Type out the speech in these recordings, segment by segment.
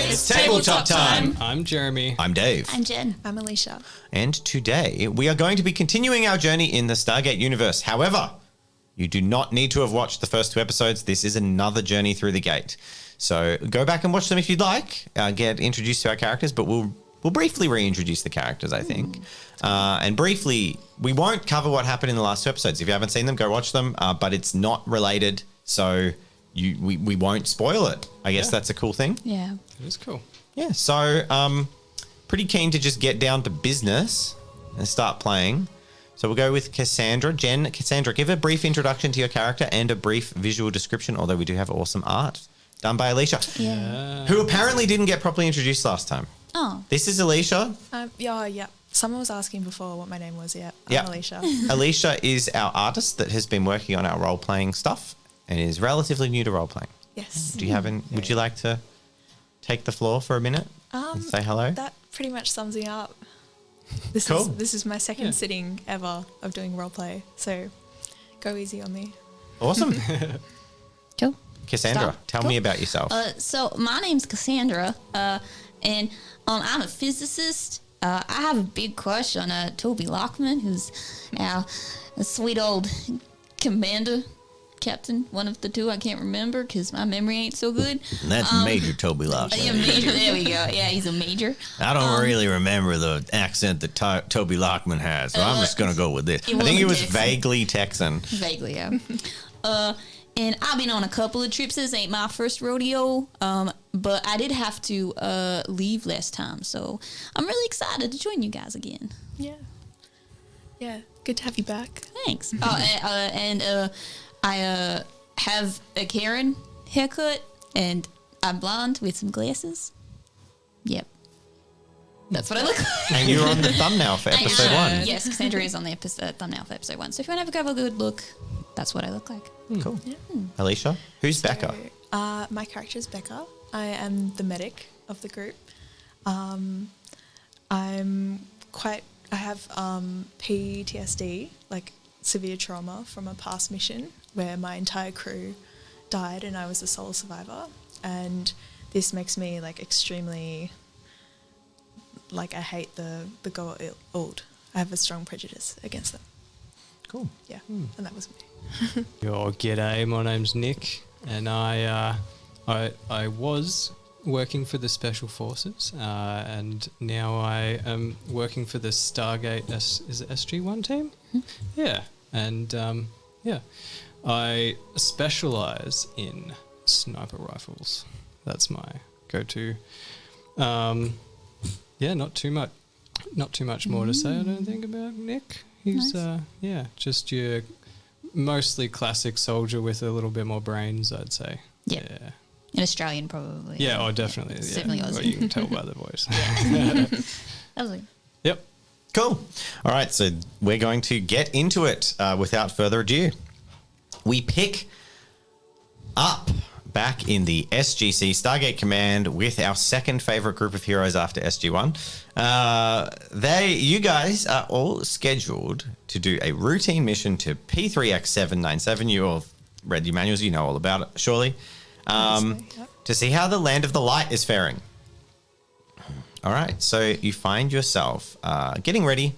It's tabletop time. I'm Jeremy. I'm Dave. I'm Jen. I'm Alicia. And today we are going to be continuing our journey in the Stargate universe. However, you do not need to have watched the first 2 episodes. This is another journey through the gate. So go back and watch them if you'd like. Get introduced to our characters, but we'll briefly reintroduce the characters, I think. And briefly, we won't cover what happened in the last 2 episodes. If you haven't seen them, go watch them. But it's not related, so we won't spoil it. I guess that's a cool thing. Yeah. It is cool. Yeah, so pretty keen to just get down to business and start playing. So we'll go with Cassandra. Cassandra, give a brief introduction to your character and a brief visual description, although we do have awesome art done by Alicia, who apparently didn't get properly introduced last time. Oh. This is Alicia. Yeah. Someone was asking before what my name was. I'm Alicia. Alicia is our artist that has been working on our role-playing stuff and is relatively new to role-playing. Yes. Do you have would you like to take the floor for a minute and say hello? That pretty much sums me up. Cool. This is my second sitting ever of doing roleplay, so go easy on me. Awesome. Cool. Cassandra, tell me about yourself. So my name's Cassandra, and I'm a physicist. I have a big crush on Toby Lockman, who's now a sweet old commander, captain, one of the two. I can't remember because my memory ain't so good. That's Major Toby Lockman. Yeah, Major. There we go. Yeah, he's a major. I don't really remember the accent that Toby Lockman has, so I'm just going to go with this. I think it was vaguely Texan. Vaguely, yeah. And I've been on a couple of trips. This ain't my first rodeo, but I did have to leave last time, so I'm really excited to join you guys again. Yeah. Good to have you back. Thanks. I have a Karen haircut, and I'm blonde with some glasses. Yep. That's what I look like. And you're on the thumbnail for episode 1. Yes, Cassandra is on the thumbnail for episode 1. So if you want to have a good look, that's what I look like. Cool. Yeah. Alicia, who's Becca? My character is Becca. I am the medic of the group. I have PTSD, like severe trauma from a past mission where my entire crew died and I was the sole survivor. And this makes me like extremely, like I hate the Goa'uld. I have a strong prejudice against them. Cool. Yeah, and that was me. G'day, my name's Nick, and I was working for the Special Forces, and now I am working for the Stargate, is it SG-1 team? Mm-hmm. Yeah, and I specialise in sniper rifles. That's my go-to. Not too much more to say, I don't think, about Nick. He's nice. Just your mostly classic soldier with a little bit more brains, I'd say. Yeah. An Australian, probably. Yeah, definitely. Yeah. Definitely Aussie. Well, you can tell by the voice. Aussie. Yep. Cool. All right, so we're going to get into it without further ado. We pick up back in the SGC Stargate Command with our second favorite group of heroes after SG-1. You guys are all scheduled to do a routine mission to P3X797. You all read your manuals, you know all about it, surely. To see how the Land of the Light is faring. All right, so you find yourself getting ready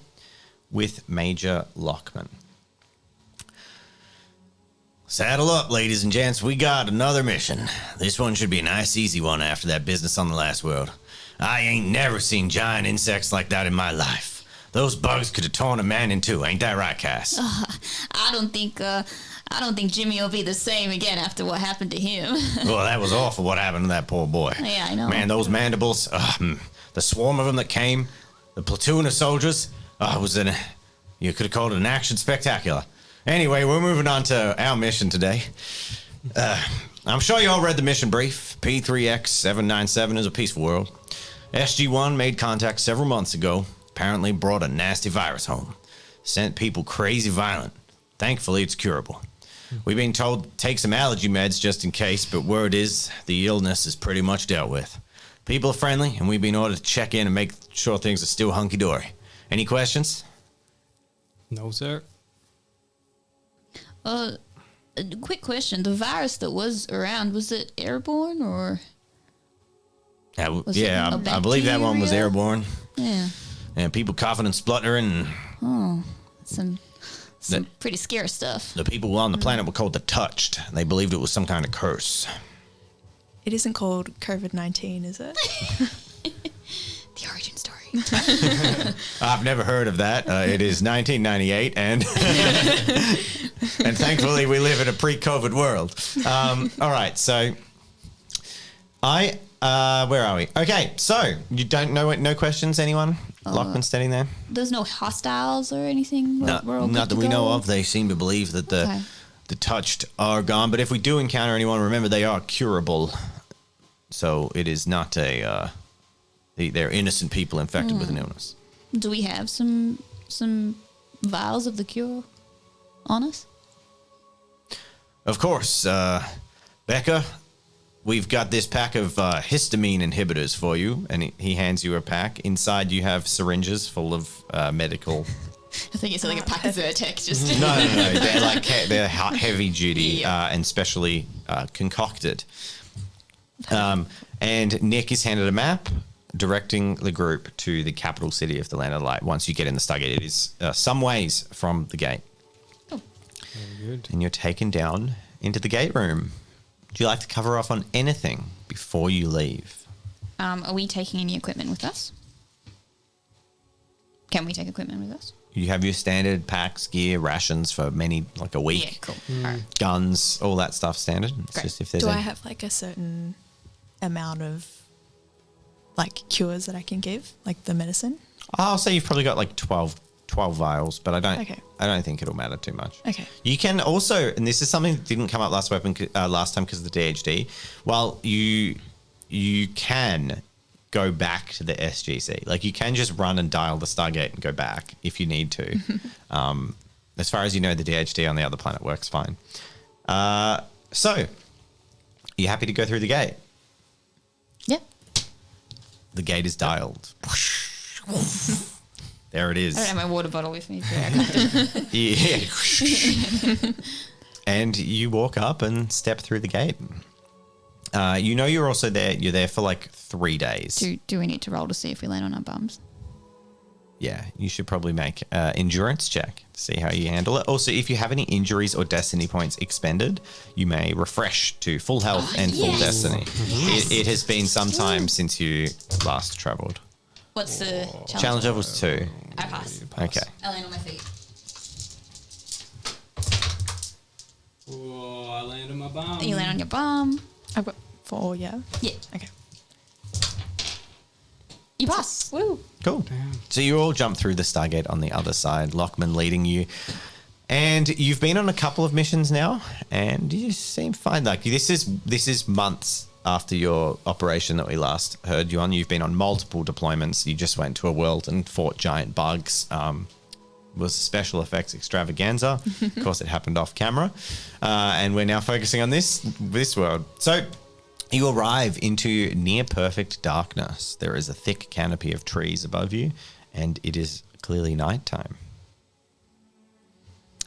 with Major Lockman. Saddle up, ladies and gents. We got another mission. This one should be a nice, easy one after that business on the last world. I ain't never seen giant insects like that in my life. Those bugs could have torn a man in two, ain't that right, Cass? I don't think Jimmy will be the same again after what happened to him. Well, that was awful what happened to that poor boy. Yeah, I know. Man, those mandibles, the swarm of them that came, the platoon of soldiers, you could have called it an action spectacular. Anyway, we're moving on to our mission today. I'm sure you all read the mission brief. P3X797 is a peaceful world. SG-1 made contact several months ago. Apparently brought a nasty virus home. Sent people crazy violent. Thankfully, it's curable. We've been told to take some allergy meds just in case, but word is the illness is pretty much dealt with. People are friendly, and we've been ordered to check in and make sure things are still hunky-dory. Any questions? No, sir. Quick question. The virus that was around, was it airborne or? Was it yeah, a I believe that one was bacteria? airborne. Yeah. And people coughing and spluttering. And Some pretty scary stuff. the people on the planet were called the Touched. They believed it was some kind of curse. It isn't called COVID-19, is it? The origin story. I've never heard of that. It is 1998, and and thankfully we live in a pre-COVID world. All right, so where are we? Okay, so you don't know it? No questions, anyone? Lockman standing there. There's no hostiles or anything. No, We're all good not that to we know go? of. They seem to believe that Okay. the Touched are gone. But if we do encounter anyone, remember they are curable. So it is not they're innocent people infected with an illness. Do we have some vials of the cure on us? Of course, Becca, we've got this pack of histamine inhibitors for you, and he hands you a pack. Inside, you have syringes full of medical. I think it's like a pack of Zyrtec. Just No. They're like they're heavy duty and specially concocted. And Nick is handed a map directing the group to the capital city of the Land of Light. Once you get in the Stargate, it is some ways from the gate. Very good. And you're taken down into the gate room. Would you like to cover off on anything before you leave? Are we taking any equipment with us? Can we take equipment with us? You have your standard packs, gear, rations for like a week. Yeah, cool. All right. Guns, all that stuff standard. It's Great. just if there's Do I any- have like a certain amount of like cures that I can give, like the medicine? I'll say you've probably got like 12 vials, but I don't think it'll matter too much. Okay. You can also, and this is something that didn't come up last time because of the DHD. While you can go back to the SGC, like you can just run and dial the Stargate and go back if you need to. As far as you know, the DHD on the other planet works fine. So, are you happy to go through the gate? Yep. The gate is dialed. There it is. I don't have my water bottle with me. So I can't do Yeah. And you walk up and step through the gate. You know you're also there. You're there for like 3 days. do we need to roll to see if we land on our bums? Yeah, you should probably make an endurance check to see how you handle it. Also, if you have any injuries or destiny points expended, you may refresh to full health and full yes. destiny. It has been some time since you last travelled. What's the challenge? Challenge level's 2. I pass. Okay. I land on my feet. Oh, I land on my bum. You land on your bum. I've got 4, yeah? Yeah. Okay. You pass. Woo. Cool. So you all jump through the Stargate on the other side, Lockman leading you. And you've been on a couple of missions now, and you seem fine. Like this is months after your operation that we last heard you on. You've been on multiple deployments. You just went to a world and fought giant bugs. Was a special effects extravaganza. Of course, it happened off camera. And we're now focusing on this world. So you arrive into near perfect darkness. There is a thick canopy of trees above you, and it is clearly nighttime.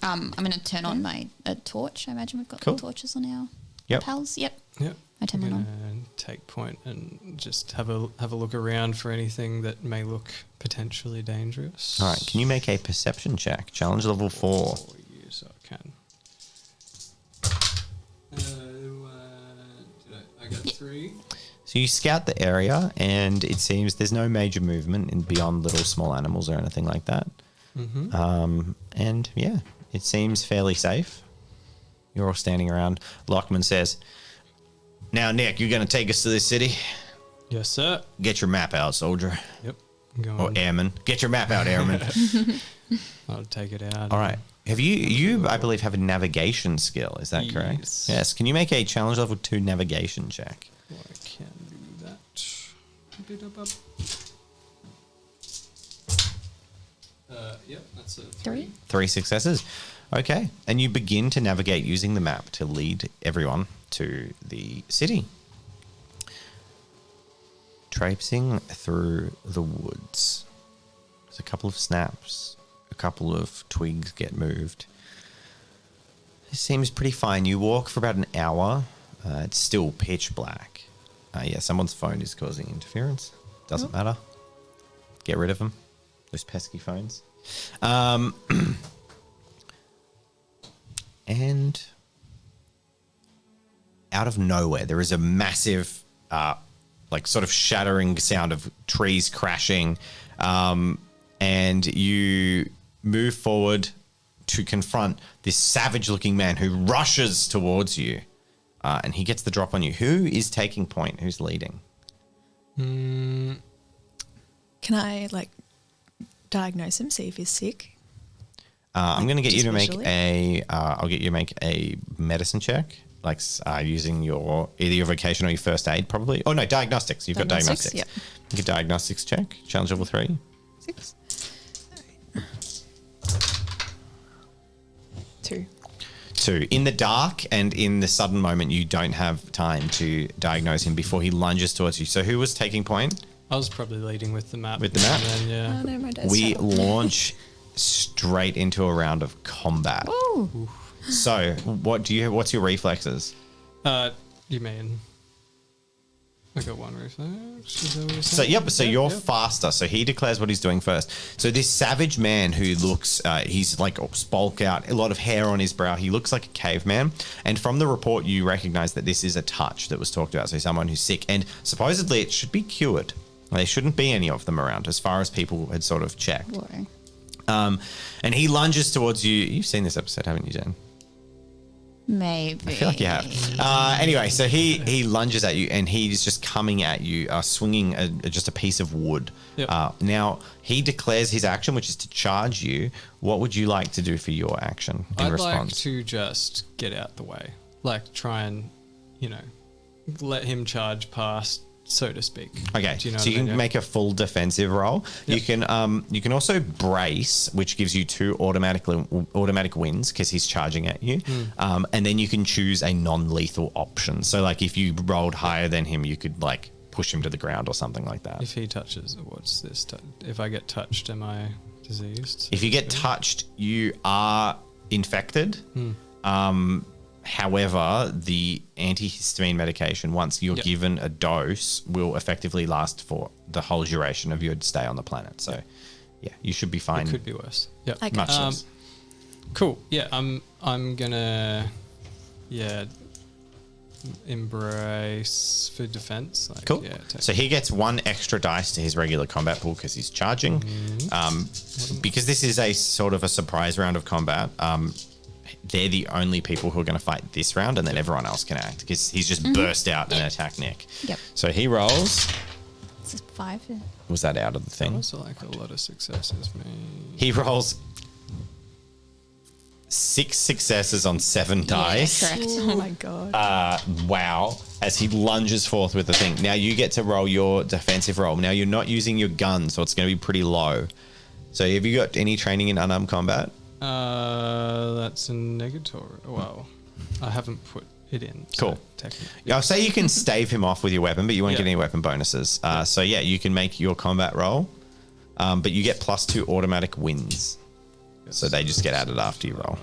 I'm going to turn on my torch. I imagine we've got Cool. torches on our Yep. lapels. Yep. Yep. I turn that on. And take point and just have a look around for anything that may look potentially dangerous. All right, can you make a perception check? Challenge level 4. Oh, yes, I can. I got 3. So you scout the area, and it seems there's no major movement in beyond little small animals or anything like that. Mm-hmm. And yeah, it seems fairly safe. You're all standing around. Lockman says, "Now, Nick, you're going to take us to this city. Yes, sir. Get your map out, soldier. Yep. I'm going. Or airman. Get your map out, airman." I'll take it out. All right. Have you, I believe, have a navigation skill. Is that correct? Yes. Yes. Can you make a challenge level 2 navigation check? I can do that. Yep, that's a 3. 3 successes. Okay. And you begin to navigate using the map to lead everyone to the city. Traipsing through the woods. There's a couple of snaps. A couple of twigs get moved. It seems pretty fine. You walk for about an hour. It's still pitch black. Yeah, someone's phone is causing interference. Doesn't matter. Get rid of them. Those pesky phones. And out of nowhere, there is a massive, like sort of shattering sound of trees crashing. And you move forward to confront this savage-looking man who rushes towards you. And he gets the drop on you. Who is taking point? Who's leading? Can I like diagnose him, see if he's sick? I'm going to get you just to make visually? I'll get you to make a medicine check, like using either your vocation or your first aid, probably. Oh no, diagnostics. You've got diagnostics. Yep. Make a diagnostics check. Challenge level 3. 6. 2. 2. In the dark and in the sudden moment, you don't have time to diagnose him before he lunges towards you. So who was taking point? I was probably leading with the map. With the map? And then, Oh no, my dice We fell. launch straight into a round of combat. Ooh. So what's your reflexes? You mean? I got one reflex. Is that what you're So saying? so you're faster. So he declares what he's doing first. So this savage man who looks, he's like spulk out, a lot of hair on his brow. He looks like a caveman. And from the report, you recognize that this is a touch that was talked about. So someone who's sick, and supposedly it should be cured. There shouldn't be any of them around, as far as people had sort of checked. Boring. And he lunges towards you. You've seen this episode, haven't you, Jen? Maybe. I feel like you have. Anyway, so he lunges at you, and he's just coming at you, swinging just a piece of wood. Yep. Now, he declares his action, which is to charge you. What would you like to do for your action in I'd like response? to just get out the way. Like, try and, let him charge past, so to speak. Okay, Do you know so what you I mean? can Yeah. make a full defensive roll. Yep. You can also brace, which gives you 2 automatic wins because he's charging at you, and then you can choose a non-lethal option. So, like if you rolled higher than him, you could like push him to the ground or something like that. If he touches, what's this? If I get touched, am I diseased? If you get touched, you are infected. However, the antihistamine medication, once you're Yep. given a dose, will effectively last for the whole duration of your stay on the planet. So, yeah, you should be fine. It could be worse. Yeah. Okay. Much less. Cool. Yeah, I'm gonna embrace for defense. Like, Cool. Yeah, So he gets 1 extra dice to his regular combat pool because he's charging. Because this is a sort of a surprise round of combat. They're the only people who are going to fight this round, and then everyone else can act because he's just burst out and attack Nick. Yep. So he rolls. It's 5. Was that out of the thing? also like a lot of successes. He rolls 6 successes on 7 dice. Yeah, correct. Oh my god. Wow. As he lunges forth with the thing. Now you get to roll your defensive roll. Now you're not using your gun, so it's going to be pretty low. So have you got any training in unarmed combat? That's a negatory. Well, I haven't put it in. Cool. Technically. I'll say you can stave him off with your weapon, but you won't Yeah. get any weapon bonuses. So yeah, you can make your combat roll, but you get +2 automatic wins. So they just get added after you roll.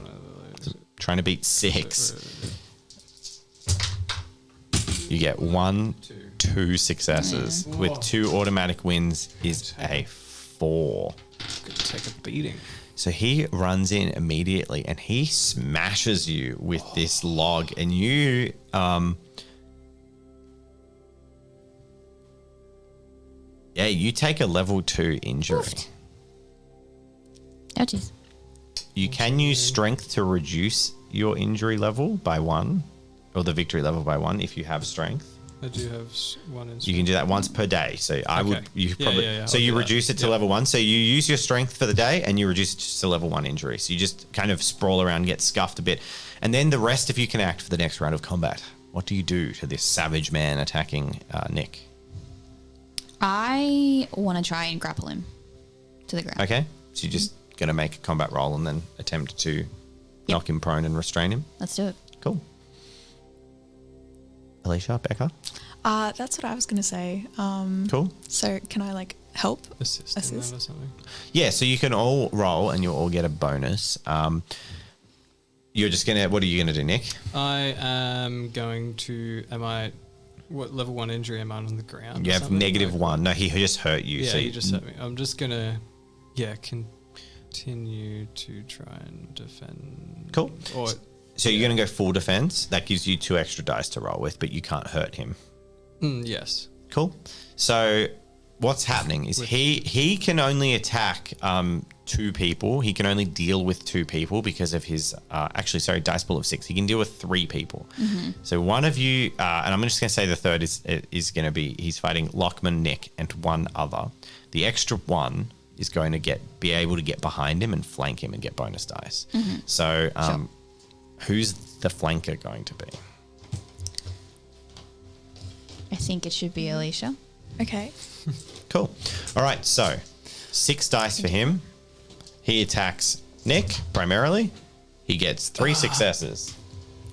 Trying to beat 6. You get 1, 2 successes. With 2 automatic wins is a 4. Gonna take a beating. So he runs in immediately and he smashes you with this log, and you you take a level 2 injury. Oh, jeez. You can use strength to reduce your injury level by 1, or the victory level by 1 if you have strength. I do have one in. You can do that once per day. So I would, you Yeah, probably, yeah, so I'll you do that. reduce it to Yeah. level 1. So you use your strength for the day and you reduce it to level 1 injury. So you just kind of sprawl around, get scuffed a bit. And then the rest of you can act for the next round of combat. What do you do to this savage man attacking Nick? I want to try and grapple him to the ground. Okay. So you're just going to make a combat roll and then attempt to knock him prone and restrain him. Let's do it. Cool. Alicia, Becca? That's what I was gonna say. Cool. So can I like help? assist in Assist. them or something. Yeah, so you can all roll and you'll all get a bonus. You're just going to, what are you going to do, Nick? I am going to. Am I what level 1 injury am I on the ground? You or have something? negative Like, 1. No, he just hurt you. Yeah, so you just hurt me. I'm just gonna, continue to try and defend. Cool. Or So you're going to go full defense. That gives you 2 extra dice to roll with, but you can't hurt him. yes. Cool. So what's happening is he can only attack 2 people. He can only deal with 2 people because of his dice pool of 6. He can deal with 3 people. So one of you, and I'm just going to say the third is going to be he's fighting Lockman, Nick, and 1 other. The extra 1 is going to be able to get behind him and flank him and get bonus dice. So who's the flanker going to be? I think it should be Alicia. Okay. Cool. All right, so 6 dice for him. He attacks Nick primarily. He gets 3 successes.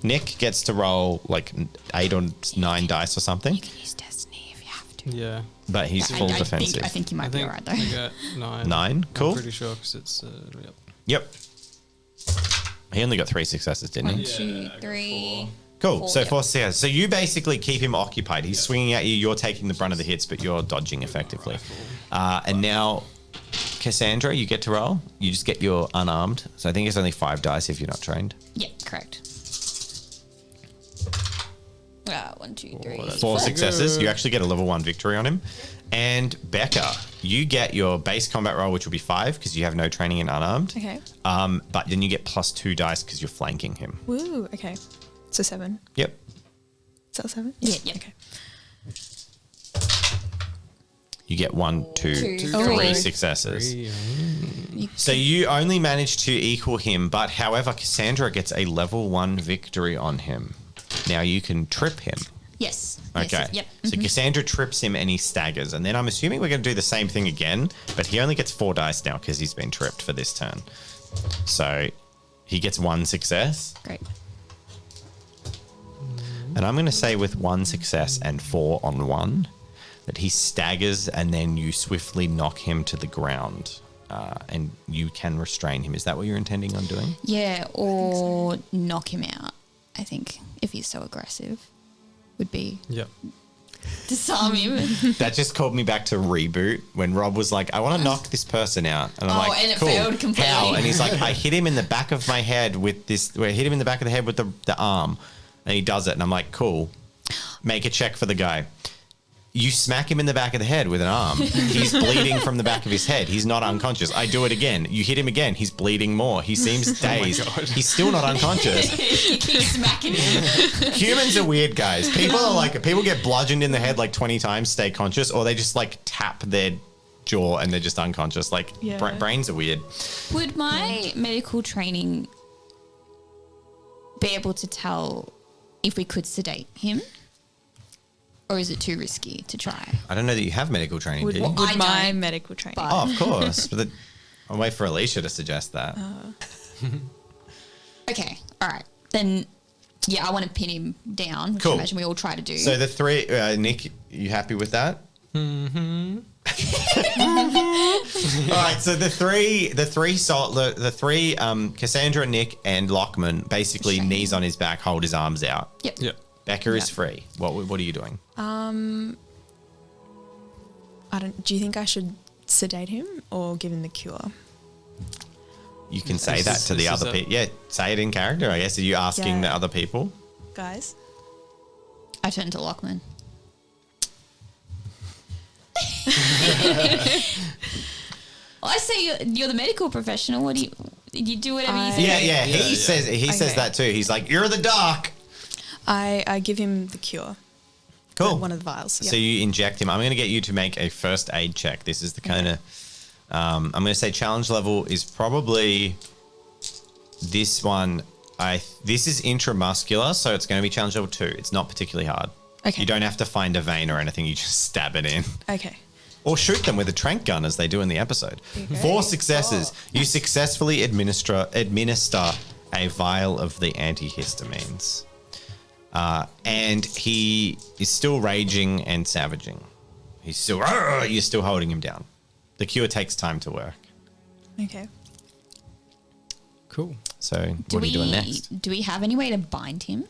Nick gets to roll like 8 or 9 dice or something, You can use Destiny if you have to. Yeah. but he's full defensive. I think you might be alright though. I got 9. 9, cool. I'm pretty sure because it's, yep. Yep. He only got 3 successes, didn't he? 1, 2, 3. Cool. 4, So yep. 4 successes. So you basically keep him occupied. He's swinging at you. You're taking the brunt of the hits, but you're dodging effectively. And now, Cassandra, you get to roll. You just get your unarmed. So I think it's only 5 dice if you're not trained. Yeah, correct. 1, 2, 3. 4 successes. You actually get a level 1 victory on him. And Becca, you get your base combat roll, which will be 5 because you have no training in unarmed. Okay. But then you get plus 2 dice because you're flanking him. Woo. Okay. So 7. Yep. Is that 7? Yeah, yeah. Okay. You get 1, 2, 2, 3 3. successes. 3, So you only managed to equal him, but however, Cassandra gets a level 1 victory on him. Now you can trip him. Yes. Okay. Yes, yep. So Cassandra trips him and he staggers. And then I'm assuming we're going to do the same thing again, but he only gets 4 dice now because he's been tripped for this turn. So he gets 1 success. Great. And I'm going to say with 1 success and 4 on 1 that he staggers and then you swiftly knock him to the ground. And you can restrain him. Is that what you're intending on doing? Yeah, or knock him out, I think, if he's so aggressive, would be Yep. disarm him. That just called me back to Reboot when Rob was like, I want to knock this person out. And I'm Oh, like, and it cool. failed completely. How? And he's like, I hit him in the back of my head with this, I hit him in the back of the head with the arm. And he does it. And I'm like, cool. Make a check for the guy. You smack him in the back of the head with an arm. He's bleeding from the back of his head. He's not unconscious. I do it again. You hit him again. He's bleeding more. He seems dazed. He's still not unconscious. You keep smacking him. Humans are weird, guys. People get bludgeoned in the head like 20 times, stay conscious, or they just like tap their jaw and they're just unconscious. Like Yeah. brains are weird. Would my medical training be able to tell if we could sedate him? Or is it too risky to try? I don't know that you have medical training, Would, do you? I my don't, medical training. but- Oh, of course. But I'll wait for Alicia to suggest that. Okay, all right. Then, yeah, I want to pin him down, which Cool. I imagine we all try to do. So the 3, Nick, you happy with that? Mm-hmm. All right. So the three, Cassandra, Nick, and Lockman basically Shame. knees on his back, hold his arms out. Yep. Yep. Becca is Yeah. free. What are you doing? Do you think I should sedate him or give him the cure? You can say Is that this- to the is other that- people. Yeah, say it in character. I guess. Are you asking the Yeah. other people? Guys? I turn to Lockman. Well, I say you're the medical professional. What do you do whatever you say? Yeah. He says Okay. that too. He's like, "You're the doc." I give him the cure. Cool. One of the vials. So you inject him. I'm going to get you to make a first aid check. This is the kind of. I'm going to say challenge level is probably this one. This is intramuscular, so it's going to be challenge level 2. It's not particularly hard. Okay. You don't have to find a vein or anything. You just stab it in. Okay. Or shoot them with a tranq gun, as they do in the episode. 4 successes. You successfully administer a vial of the antihistamines. And he is still raging and savaging. He's still, you're still holding him down. The cure takes time to work. Okay. Cool. So what are you doing next? Do we have any way to bind him?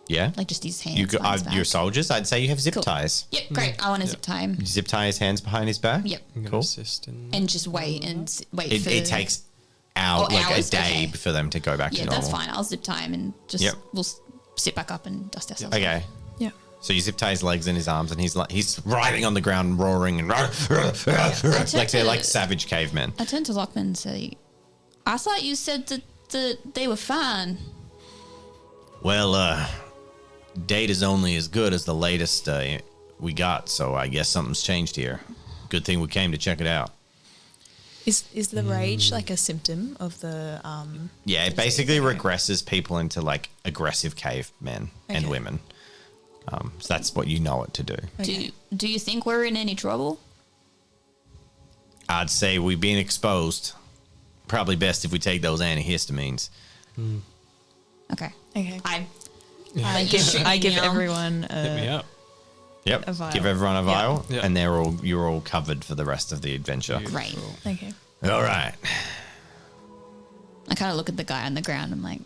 Like just his hands. You behind his back. your soldiers. I'd say you have zip Cool. ties. Yep, great. I want to zip tie him. You zip tie his hands behind his back. Yep. I'm gonna Cool. assist in And just wait wait for It takes like hours, a day okay. for them to go back to Yeah, normal. that's fine. I'll zip tie him and just Yep. we'll sit back up and dust ourselves. Okay. Yeah. So you zip tie his legs and his arms, and he's writhing on the ground, roaring and like they're like savage cavemen. I turned to Lockman and say, I thought you said that they were fine. Well, data's only as good as the latest we got, so I guess something's changed here. Good thing we came to check it out. Is the rage like a symptom of the Yeah, it basically regresses people into like aggressive cavemen and Okay. women. So that's what you know it to do. Okay. Do you think we're in any trouble? I'd say we've been exposed. Probably best if we take those antihistamines. Okay. Okay. I I give Yeah. everyone hit me up. Yep. A vial. Give everyone a vial, Yeah. and you're all covered for the rest of the adventure. Great. Okay. All right. I kind of look at the guy on the ground. I'm like,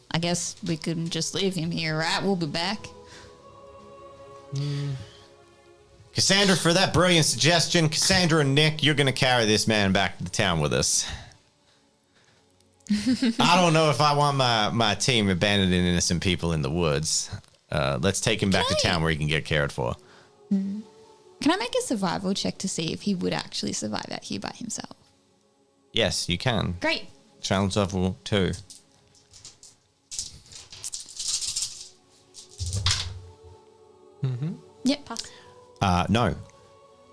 I guess we could just leave him here, right? We'll be back. Cassandra, for that brilliant suggestion, Cassandra and Nick, you're going to carry this man back to the town with us. I don't know if I want my team abandoning innocent people in the woods. Let's take him back to Okay. town where he can get cared for. Can I make a survival check to see if he would actually survive out here by himself? Yes, you can. Great. Challenge level 2. Yep. Pass. No.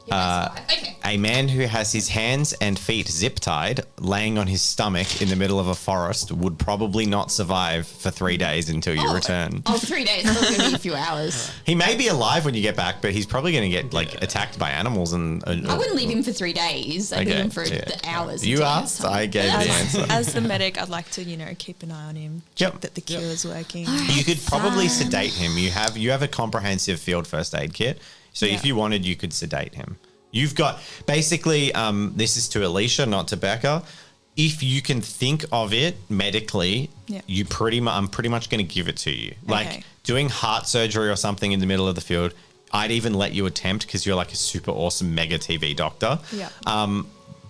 Okay. A man who has his hands and feet zip tied, laying on his stomach in the middle of a forest, would probably not survive for 3 days until you return. Oh, 3 days. It's going to be a few hours. He may be alive when you get back, but he's probably going to get like attacked by animals and. I wouldn't leave him for 3 days. I'd leave him for the hours. You until asked, it's time. I gave the answer. As the medic, I'd like to, keep an eye on him, check Yep. that the cure is working. You could probably Fine. sedate him. You have a comprehensive field first aid kit, so if Yeah. you wanted, you could sedate him. You've got basically. This is to Alicia, not to Becca. If you can think of it medically, Yeah. I'm pretty much going to give it to you. Like Okay. doing heart surgery or something in the middle of the field. I'd even let you attempt because you're like a super awesome mega TV doctor. Yeah.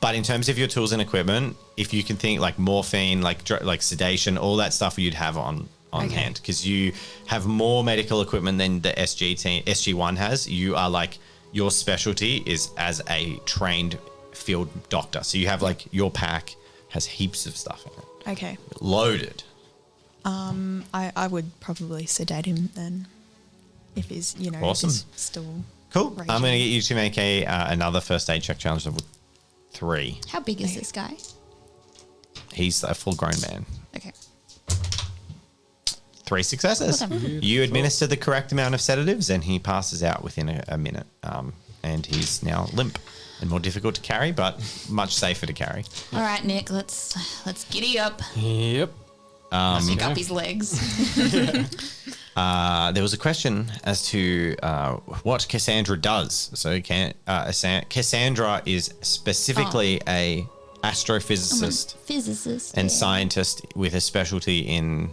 But in terms of your tools and equipment, if you can think like morphine, like sedation, all that stuff you'd have on Okay. hand because you have more medical equipment than the SG1 has. You are like your specialty is as a trained field doctor. So you have like your pack has heaps of stuff in it, Okay. loaded. I would probably sedate him then, if he's Awesome. if he's still Cool. raging. I'm going to get you to make another first aid check challenge level 3. How big is this guy? He's a full grown man. Okay. 3 successes. Well done. You administer the correct amount of sedatives, and he passes out within a minute. And he's now limp and more difficult to carry, but much safer to carry. All right, Nick. Let's giddy up. Yep. Pick up his legs. There was a question as to what Cassandra does. So Cassandra is specifically a astrophysicist Physicist and yeah. scientist with a specialty in.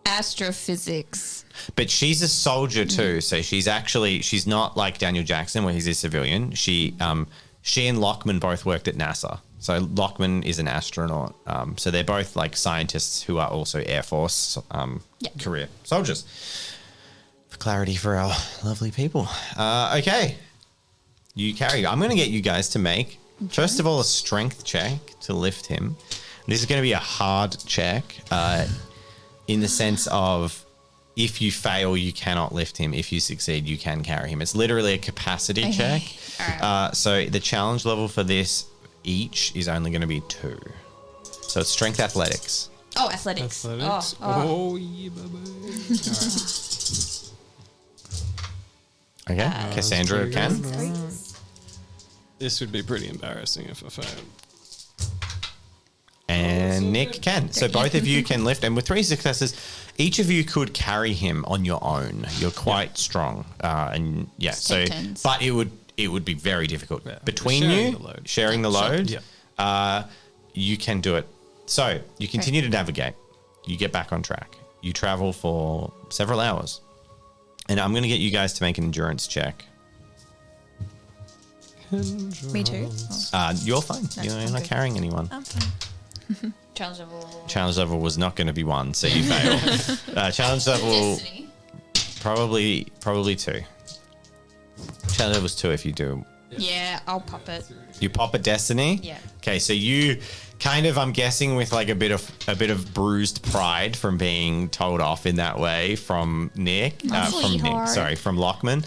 Astrophysics. But she's a soldier too, so she's not like Daniel Jackson where he's a civilian. She and Lockman both worked at NASA. So Lockman is an astronaut. So they're both like scientists who are also Air Force career soldiers. For clarity for our lovely people. Okay. You carry. I'm going to get you guys to make, first of all, a strength check to lift him. This is going to be a hard check in the sense of if you fail, you cannot lift him. If you succeed, you can carry him. It's literally a capacity check. All right. So the challenge level for this each is only going to be 2. So it's strength athletics. Oh, athletics. Athletics. Oh. Oh, yeah, baby. Okay. Cassandra pretty can. good. This would be pretty embarrassing if I failed. And Nick can. So both of you can lift. And with 3 successes, each of you could carry him on your own. You're quite strong. And yeah, so, Take turns. but it would be very difficult. Yeah, Between sharing you, the load. sharing the load, Yeah. you can do it. So you continue to navigate. You get back on track. you travel for several hours. And I'm going to get you guys to make an endurance check. Me too. Oh, You're fine. You're I'm not good. carrying anyone. I'm fine. Challenge level. Challenge level was not going to be 1, so you fail. Challenge level Destiny. probably 2. Challenge level was 2 if you do. Yeah, I'll pop it. You pop a destiny. Yeah. Okay, so you kind of, I'm guessing, with like a bit of bruised pride from being told off in that way from Nick, from Lockman.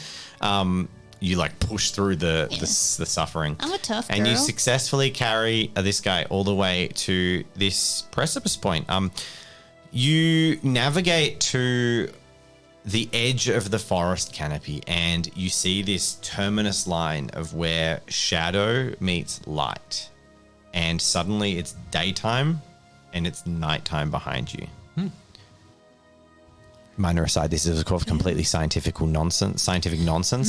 You like push through the suffering. I'm a tough and you girl. successfully carry this guy all the way to this precipice point. You navigate to the edge of the forest canopy, and you see this terminus line of where shadow meets light. And suddenly it's daytime and it's nighttime behind you. Minor aside, this is of course completely scientific nonsense,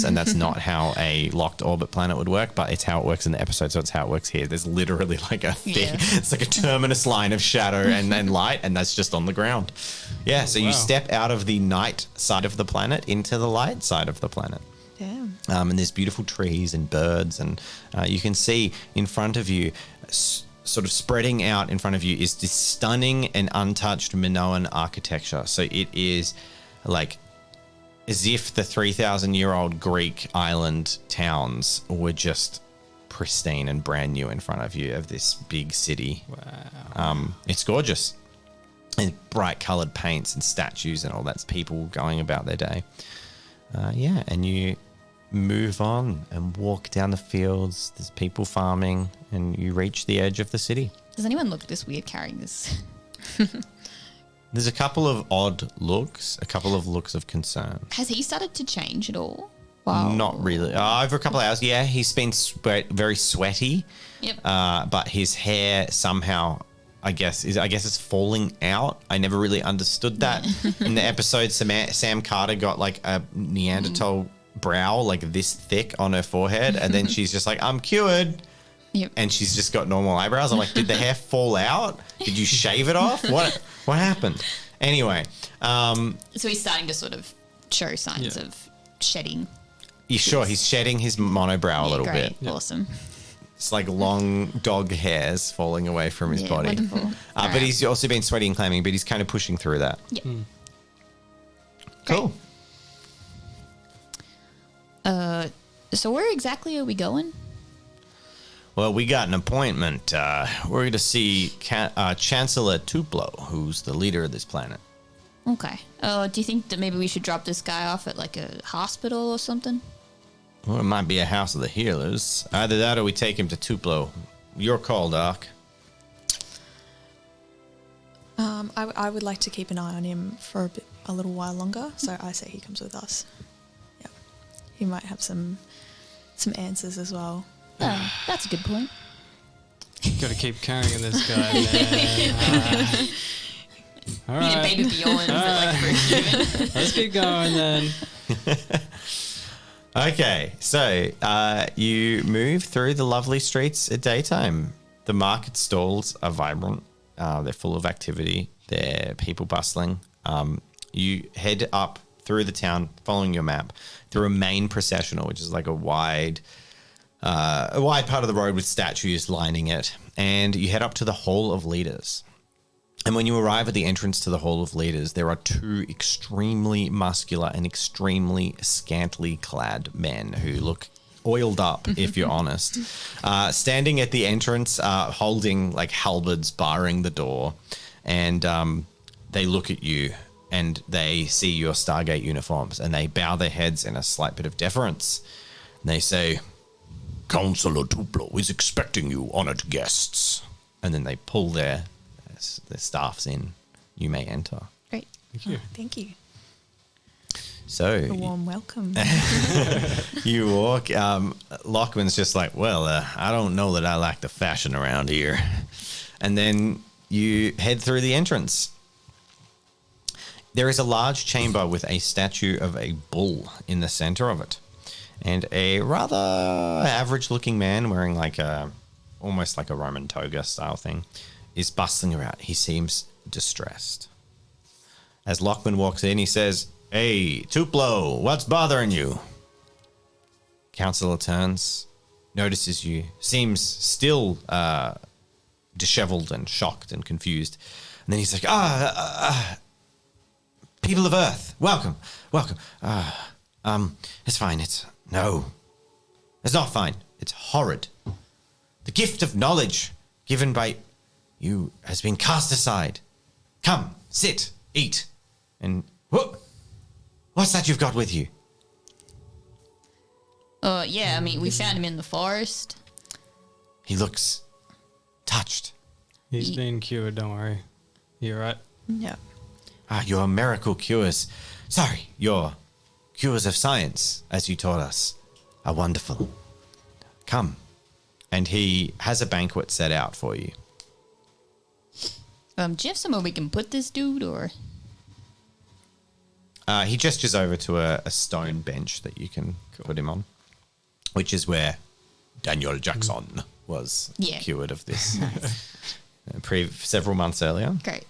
and that's not how a locked orbit planet would work, but it's how it works in the episode, so it's how it works here. There's literally like a thing, it's like a terminus line of shadow and light, and that's just on the ground. Yeah, so you step out of the night side of the planet into the light side of the planet. Damn. And there's beautiful trees and birds, and you can see in front of you, sort of spreading out in front of you, is this stunning and untouched Minoan architecture. So it is like as if the 3,000-year-old Greek island towns were just pristine and brand new in front of you of this big city. Wow. It's gorgeous. And bright coloured paints and statues and all that's people going about their day. And you move on and walk down the fields. There's people farming, and you reach the edge of the city. Does anyone look this weird carrying this? There's a couple of odd looks, a couple of looks of concern. Has he started to change at all? Wow. Not really. Over a couple of hours, yeah, he's been very sweaty. Yep. But his hair somehow, I guess it's falling out. I never really understood that. In the episode, Sam Carter got like a Neanderthal brow like this thick on her forehead, and then she's just like, I'm cured. Yep. And she's just got normal eyebrows. I'm like, did the hair fall out? Did you shave it off? What happened? Anyway, So he's starting to sort of show signs of shedding. he's shedding his monobrow a little Great. bit. Awesome. It's like long dog hairs falling away from his body. Wonderful. But he's also been sweaty and clamming, but he's kind of pushing through that. Yep. Cool. So where exactly are we going? Well, we got an appointment. We're going to see Chancellor Tuplo, who's the leader of this planet. Okay. Do you think that maybe we should drop this guy off at like a hospital or something? Well, it might be a house of the healers. Either that or we take him to Tuplo. Your call, Doc. I would like to keep an eye on him for a little while longer, so I say he comes with us. Yep. He might have some answers as well. Oh, that's a good point. Got to keep carrying this guy, man. All Need a right. baby Bjorn, like for a human. Let's keep going then. Okay, so you move through the lovely streets at daytime. The market stalls are vibrant. They're full of activity. They're people bustling. You head up through the town, following your map, through a main processional, which is like a wide part of the road with statues lining it. And you head up to the Hall of Leaders. And when you arrive at the entrance to the Hall of Leaders, there are two extremely muscular and extremely scantily clad men who look oiled up, if you're honest, standing at the entrance, holding like halberds barring the door. And they look at you and they see your Stargate uniforms and they bow their heads in a slight bit of deference. And they say, Chancellor Tuplo is expecting you, honored guests. And then they pull their staffs in. You may enter. Great. Thank you. Thank you. So A warm welcome. you walk. Lockman's just like, well, I don't know that I like the fashion around here. And then you head through the entrance. There is a large chamber with a statue of a bull in the center of it. And a rather average-looking man wearing like almost like a Roman toga style thing is bustling around. He seems distressed. As Lockman walks in, he says, "Hey, Tuplo, what's bothering you?" Counselor turns, notices you, seems still disheveled and shocked and confused. And then he's like, people of Earth, welcome. It's fine. It's not fine. It's horrid. The gift of knowledge given by you has been cast aside. Come, sit, eat. And what's that you've got with you? Yeah, I mean, we found him in the forest. He looks touched. He's been cured, don't worry. You're right. Yeah. Your miracle cures. Sorry, your cures of science, as you taught us, are wonderful. Come. And he has a banquet set out for you. Do you have somewhere we can put this dude, or? He gestures over to a stone bench that you can put him on, which is where Daniel Jackson was cured of this several months earlier. Great.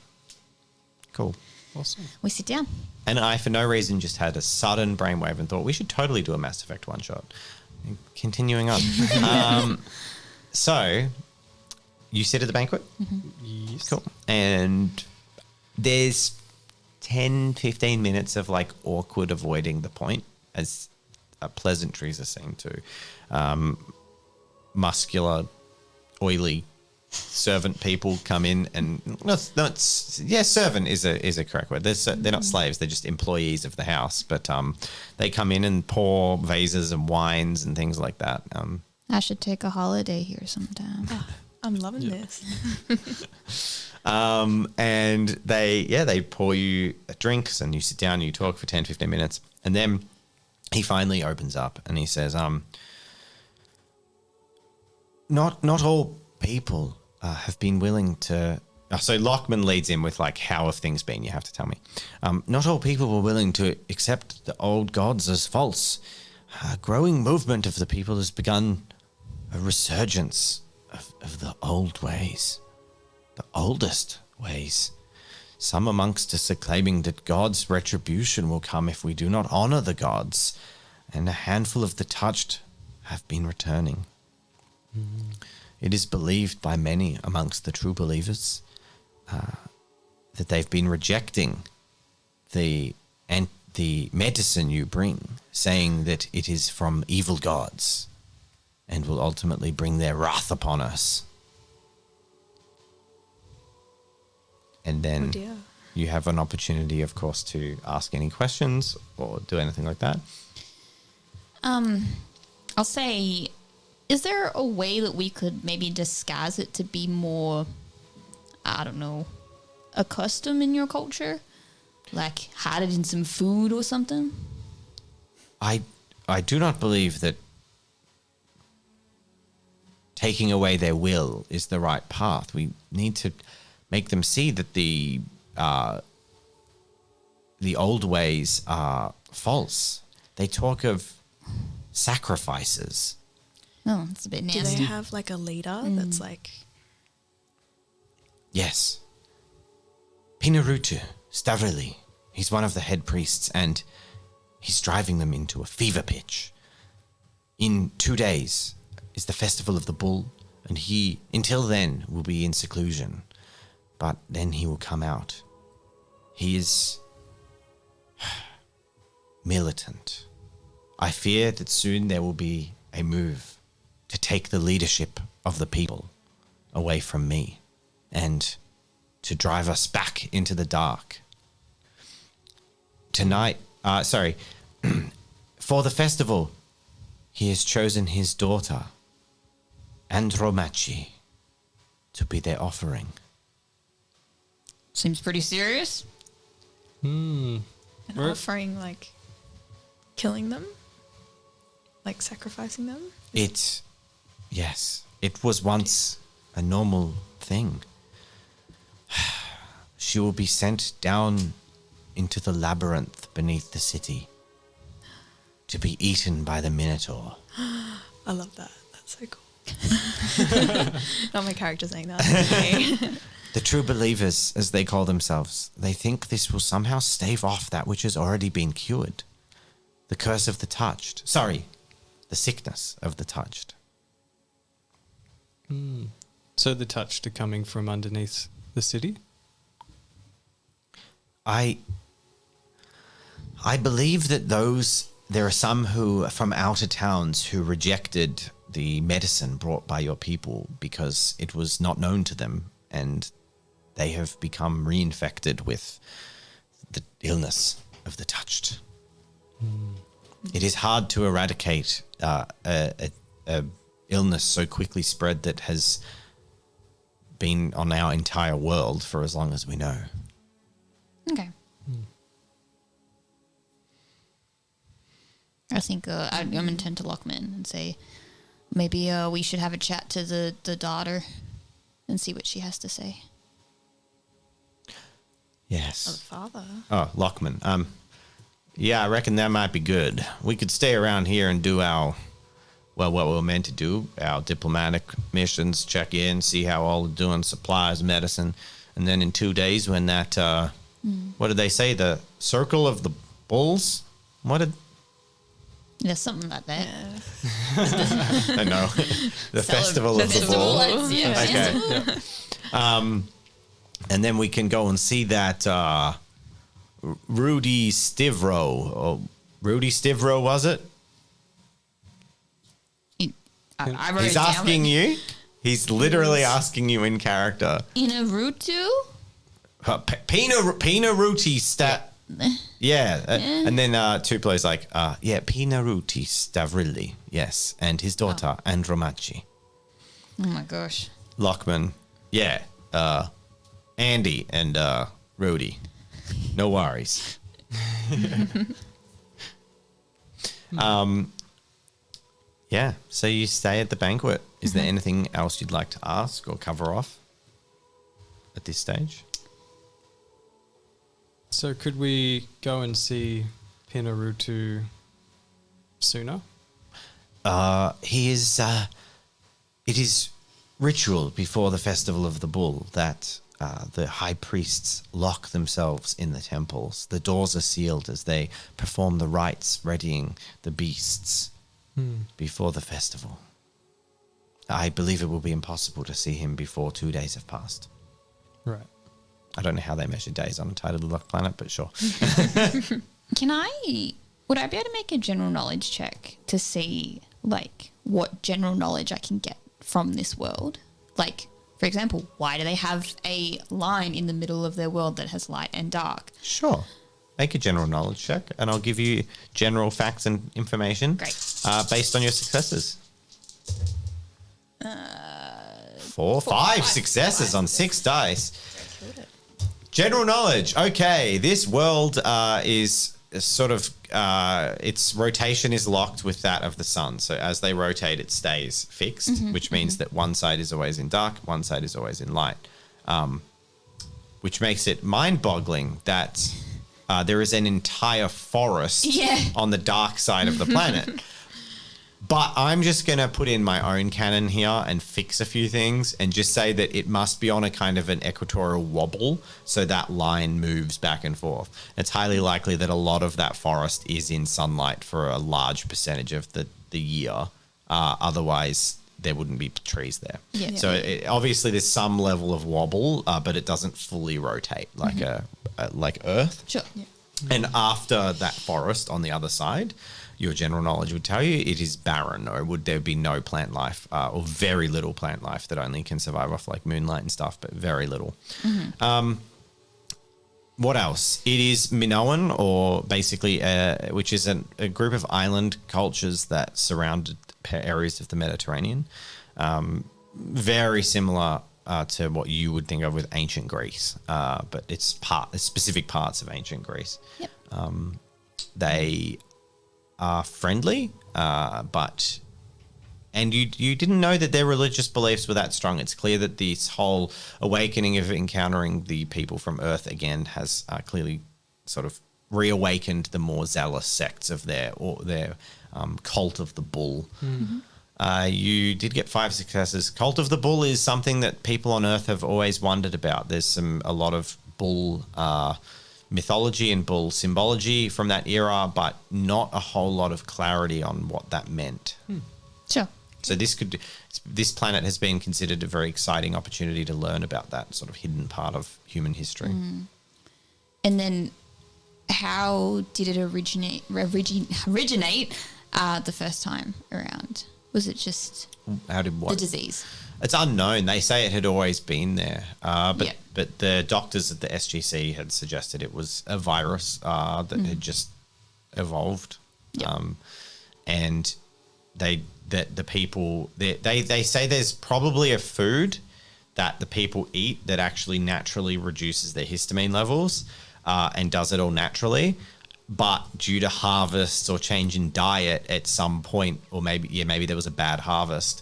Cool. Awesome. We sit down. And I, for no reason, just had a sudden brainwave and thought we should totally do a Mass Effect one-shot. Continuing on. So, you sit at the banquet? Yes. Cool. And there's 10, 15 minutes of like awkward avoiding the point as pleasantries are seen to. Muscular, oily servant people come in and servant is a correct word. They're not slaves, they're just employees of the house, but they come in and pour vases and wines and things like that. I should take a holiday here sometime. I'm loving this. And they pour you drinks and you sit down and you talk for 10, 15 minutes. And then he finally opens up and he says, not all people have been willing to... So Lockman leads in with like, how have things been? You have to tell me. Not all people were willing to accept the old gods as false. A growing movement of the people has begun a resurgence of the old ways. The oldest ways. Some amongst us are claiming that God's retribution will come if we do not honor the gods, and a handful of the touched have been returning. It is believed by many amongst the true believers that they've been rejecting the medicine you bring, saying that it is from evil gods and will ultimately bring their wrath upon us. And then you have an opportunity, of course, to ask any questions or do anything like that. I'll say, is there a way that we could maybe disguise it to be more, I don't know, a custom in your culture? Like hide it in some food or something? I do not believe that taking away their will is the right path. We need to make them see that the old ways are false. They talk of sacrifices. No, it's a bit Do nasty. they have like a leader that's like... Yes. Pinarutu Stavrili. He's one of the head priests, and he's driving them into a fever pitch. In 2 days is the Festival of the Bull, and he, until then, will be in seclusion. But then he will come out. He is militant. I fear that soon there will be a move to take the leadership of the people away from me and to drive us back into the dark. Tonight, for the festival, he has chosen his daughter, Andromachi, to be their offering. Seems pretty serious. An offering, like killing them? Like sacrificing them? Yes, it was once a normal thing. She will be sent down into the labyrinth beneath the city to be eaten by the Minotaur. I love that. That's so cool. Not my character saying that. The true believers, as they call themselves, they think this will somehow stave off that which has already been cured. The curse of the touched. Sorry, the sickness of the touched. So the touched are coming from underneath the city? I believe that there are some who from outer towns who rejected the medicine brought by your people because it was not known to them, and they have become reinfected with the illness of the touched. It is hard to eradicate a illness so quickly spread that has been on our entire world for as long as we know. Okay. I think I'm going to turn to Lockman and say, maybe we should have a chat to the daughter and see what she has to say. Yes. Father. Oh, Lockman. Yeah, I reckon that might be good. We could stay around here and do what we're meant to do, our diplomatic missions, check in, see how all are doing, supplies, medicine. And then in 2 days when that, what did they say, the Circle of the Bulls? Yeah, something like that. I know. The Festival of the Bull. Yeah. Okay. And then we can go and see that Rudy Stivro. Rudy Stivro, was it? I wrote He's it down, asking but- you. He's literally asking you in character. Inarutu? Pina Ruti stat. Yeah. And then 2 plays like, Pina Ruti Stavrilli. Yes. And his daughter, Andromachi. Oh my gosh. Lockman. Yeah. Andy and Rudy. No worries. Yeah. So you stay at the banquet. Is there anything else you'd like to ask or cover off at this stage? So could we go and see Pinarutu sooner? He is. It is ritual before the festival of the bull that the high priests lock themselves in the temples. The doors are sealed as they perform the rites, readying the beasts before the festival. I believe it will be impossible to see him before 2 days have passed. Right. I don't know how they measure days on a tidally locked planet, but sure. Would I be able to make a general knowledge check to see, like, what general knowledge I can get from this world? Like, for example, why do they have a line in the middle of their world that has light and dark? Sure. Make a general knowledge check, and I'll give you general facts and information. Great. Based on your successes. 5 successes on 6 dice. General knowledge. Okay, this world is sort of its rotation is locked with that of the sun. So as they rotate, it stays fixed, which means that one side is always in dark, one side is always in light, which makes it mind-boggling that there is an entire forest on the dark side of the planet. But I'm just going to put in my own canon here and fix a few things and just say that it must be on a kind of an equatorial wobble so that line moves back and forth. It's highly likely that a lot of that forest is in sunlight for a large percentage of the year. Otherwise, there wouldn't be trees there. Yeah. So obviously there's some level of wobble, but it doesn't fully rotate like like Earth. Sure. Yeah. And after that forest on the other side, your general knowledge would tell you it is barren, or would there be no plant life, or very little plant life that only can survive off like moonlight and stuff, but very little. What else? It is Minoan, or basically, which is a group of island cultures that surrounded areas of the Mediterranean. Very similar to what you would think of with ancient Greece, but it's specific parts of ancient Greece. Yep. They are friendly, but you didn't know that their religious beliefs were that strong. It's clear that this whole awakening of encountering the people from Earth again has clearly sort of reawakened the more zealous sects of their cult of the bull. You did get 5 successes. Cult of the Bull is something that people on Earth have always wondered about. There's a lot of bull mythology and bull symbology from that era, but not a whole lot of clarity on what that meant. Sure. So this planet has been considered a very exciting opportunity to learn about that sort of hidden part of human history. And then how did it originate the first time around? Was it just How did what? the disease? It's unknown. They say it had always been there, but Yep. but the doctors at the SGC had suggested it was a virus that had just evolved, Yep. and they say there's probably a food that the people eat that actually naturally reduces their histamine levels and does it all naturally. But due to harvests or change in diet at some point, or maybe there was a bad harvest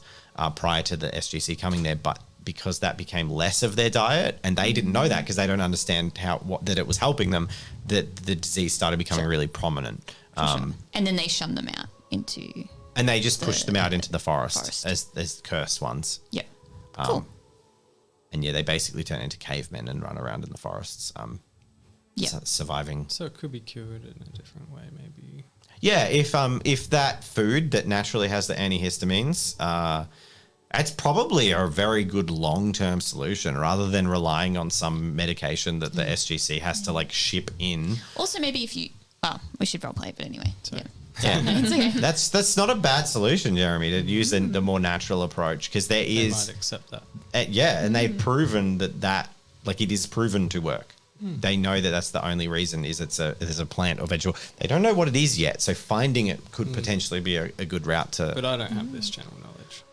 prior to the SGC coming there, but because that became less of their diet, and they didn't know that because they don't understand that it was helping them, that the disease started becoming really prominent. Sure. And then they shunned them out into. And they just pushed them out into the forest, forest. as cursed ones. Yep. Cool. And yeah, they basically turn into cavemen and run around in the forests, Yep. surviving. So it could be cured in a different way, maybe. Yeah, if that food that naturally has the antihistamines, it's probably a very good long-term solution rather than relying on some medication that the SGC has to like ship in. Also, maybe if you. Oh, we should roleplay, but anyway. Sorry. Yeah. Yeah. No, it's okay. That's not a bad solution, Jeremy, to use the more natural approach, because there They is might accept that. and they've proven that like it is proven to work. They know that that's the only reason is there's a plant or vegetable. They don't know what it is yet, so finding it could potentially be a good route to. But I don't have this channel knowledge.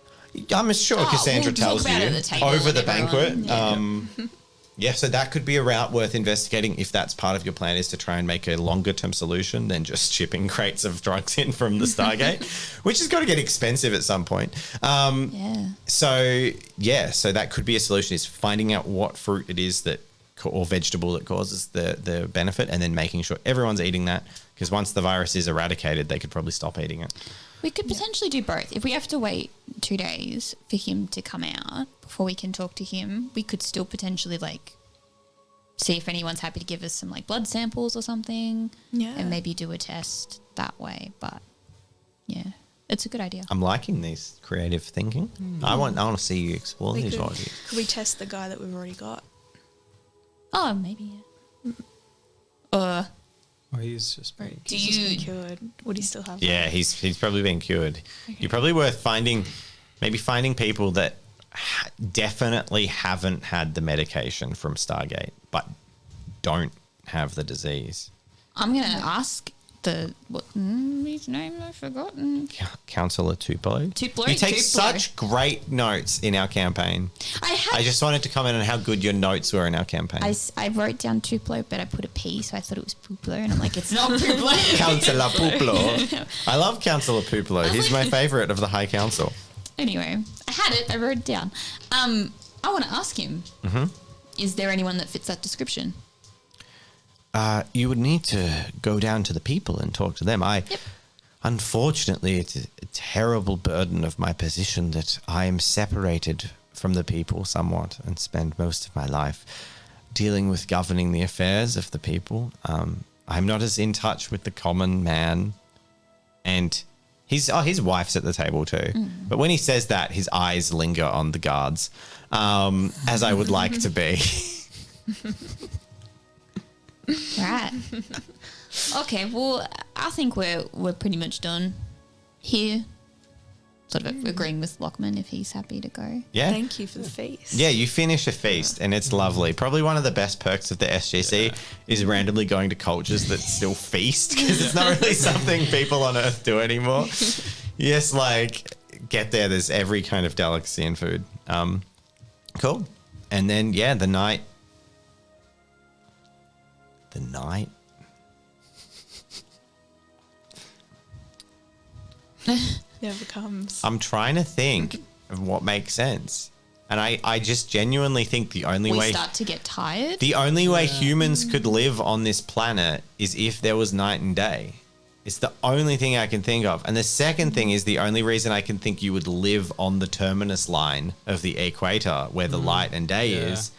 I'm sure Oh, Cassandra we'll talk tells about you it at the table over with the everyone. banquet. Yeah, so that could be a route worth investigating if that's part of your plan, is to try and make a longer term solution than just shipping crates of drugs in from the Stargate, which has got to get expensive at some point. Yeah. So that could be a solution, is finding out what fruit it is that or vegetable that causes the benefit, and then making sure everyone's eating that, because once the virus is eradicated, they could probably stop eating it. We could potentially do both. If we have to wait 2 days for him to come out before we can talk to him, we could still potentially like see if anyone's happy to give us some like blood samples or something. Yeah. And maybe do a test that way. But yeah, it's a good idea. I'm liking these creative thinking. I want to see you explore these ideas. Could we test the guy that we've already got? Oh, maybe. Yeah. Oh, he's just being Do He's just been you? cured? Would he still have? Yeah, he's probably been cured. You're probably worth finding people that definitely haven't had the medication from Stargate, but don't have the disease. I'm gonna ask his name I've forgotten. Counselor Tupelo. Tupelo, You take Tupelo. such great notes in our campaign. I just wanted to comment on how good your notes were in our campaign. I wrote down Tupelo, but I put a P, so I thought it was Puplo, and I'm like, it's not Puplo. Counselor Pupelo. I love Counselor Pupelo. He's my favorite of the High Council. Anyway, I had it. I wrote it down. I want to ask him. Is there anyone that fits that description? You would need to go down to the people and talk to them. Unfortunately, it's a terrible burden of my position that I am separated from the people somewhat and spend most of my life dealing with governing the affairs of the people. I'm not as in touch with the common man, and his wife's at the table too. But when he says that, his eyes linger on the guards, as I would like to be. Right. Okay. Well, I think we're pretty much done here. Sort of agreeing with Lockman if he's happy to go. Yeah. Thank you for the feast. Yeah, you finish a feast and it's lovely. Probably one of the best perks of the SGC is randomly going to cultures that still feast, because it's not really something people on Earth do anymore. Yes, like get there. There's every kind of delicacy and food. Cool. And then the night. Never comes. I'm trying to think of what makes sense. And I just genuinely think the only We way start to get tired. humans could live on this planet is if there was night and day. It's the only thing I can think of. And the second thing is the only reason I can think you would live on the terminus line of the equator where the light and day is.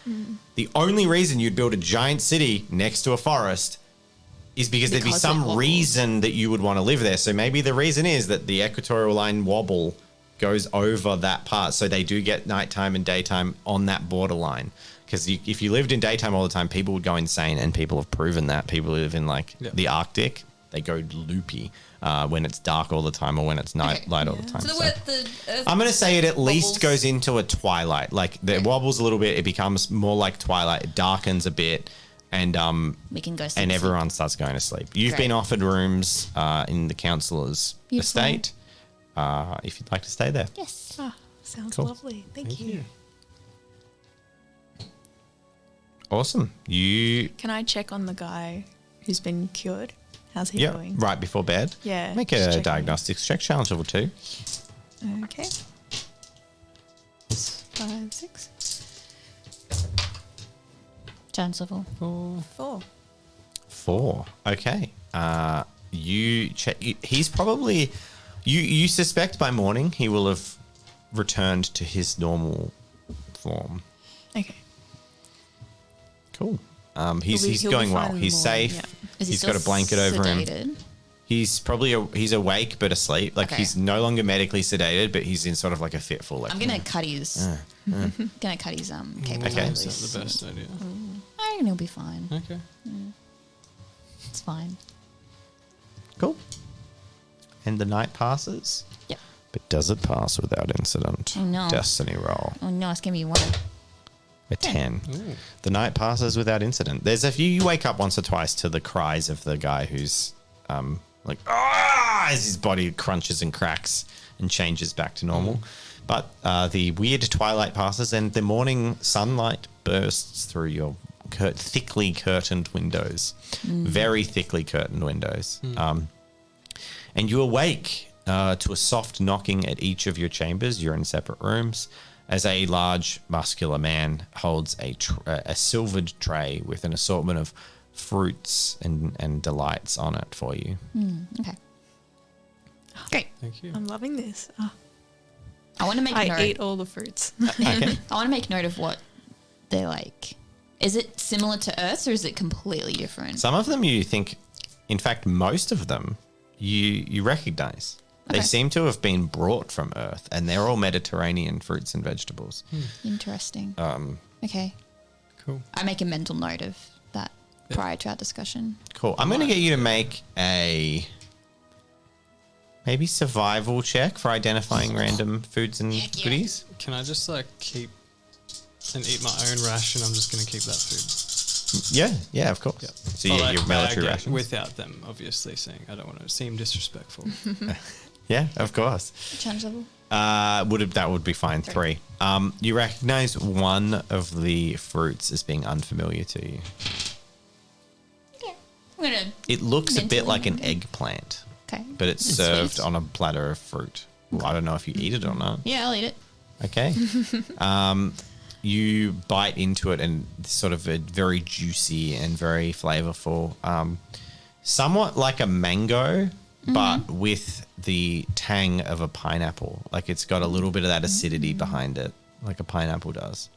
The only reason you'd build a giant city next to a forest is because there'd be Because it some wobbles. reason that you would want to live there. So maybe the reason is that the equatorial line wobble goes over that part. So they do get nighttime and daytime on that borderline. Because if you lived in daytime all the time, people would go insane. And people have proven that. People who live in like the Arctic, they go loopy when it's dark all the time or when it's light all the time. So the Earth I'm going to say it at least wobbles. goes into a twilight. Like it wobbles a little bit. It becomes more like twilight. It darkens a bit. And we can go sleep. and everyone starts going to sleep. You've Great. been offered rooms in the councillor's Beautiful. estate if you'd like to stay there. Yes. Ah, sounds Cool. lovely. Thank you. Awesome. You Can I check on the guy who's been cured? How's he yeah, doing? right before bed. Yeah, Make just a checking. diagnostics check, challenge level 2. Okay. 5, 6, Chance level. 4. 4. Okay. You check. He's probably. You suspect by morning he will have returned to his normal form. Okay. Cool. He's he'll be going fine well. in the He's morning, safe. yeah. Is he He's still got a blanket over him. sedated? He's probably he's awake but asleep. Like Okay. he's no longer medically sedated, but he's in sort of like a fitful. Like I'm gonna cut his. Gonna cut his cable. Okay. Is that the best idea? I reckon he'll be fine. Okay. It's fine. cool. And the night passes. Yep. But does it pass without incident? Oh, no. Destiny roll. Oh no, it's gonna be 1. A 10. Ooh. The night passes without incident. There's a few, you wake up once or twice to the cries of the guy who's like, ah, as his body crunches and cracks and changes back to normal. But the weird twilight passes and the morning sunlight bursts through your thickly curtained windows. Very thickly curtained windows. And you awake to a soft knocking at each of your chambers. You're in separate rooms. As a large, muscular man holds a silvered tray with an assortment of fruits and delights on it for you. Okay. Great. Thank you. I'm loving this. Oh, I want to make I note. ate all the fruits. Okay. I want to make note of what they're like. Is it similar to Earth's or is it completely different? Some of them you think, in fact, most of them you recognize. They Okay. seem to have been brought from Earth, and they're all Mediterranean fruits and vegetables. Interesting. Okay. Cool. I make a mental note of that prior to our discussion. Cool. I'm going to get you to make a maybe survival check for identifying random foods and Heck yeah. goodies. Can I just like keep and eat my own ration? I'm just going to keep that food. Yeah, of course. Yep. So you Or, get like, your military bag it rations. without them, obviously. Saying I don't want to seem disrespectful. Yeah, of course. Challenge level? That would be fine. 3. You recognize one of the fruits as being unfamiliar to you. Okay. I'm going to. It looks a bit Mentally like an remember. eggplant, Okay. but it's It's served sweet. on a platter of fruit. Well, I don't know if you eat it or not. Yeah, I'll eat it. Okay. You bite into it and it's sort of a very juicy and very flavorful. Somewhat like a mango, but with the tang of a pineapple. Like it's got a little bit of that acidity behind it, like a pineapple does.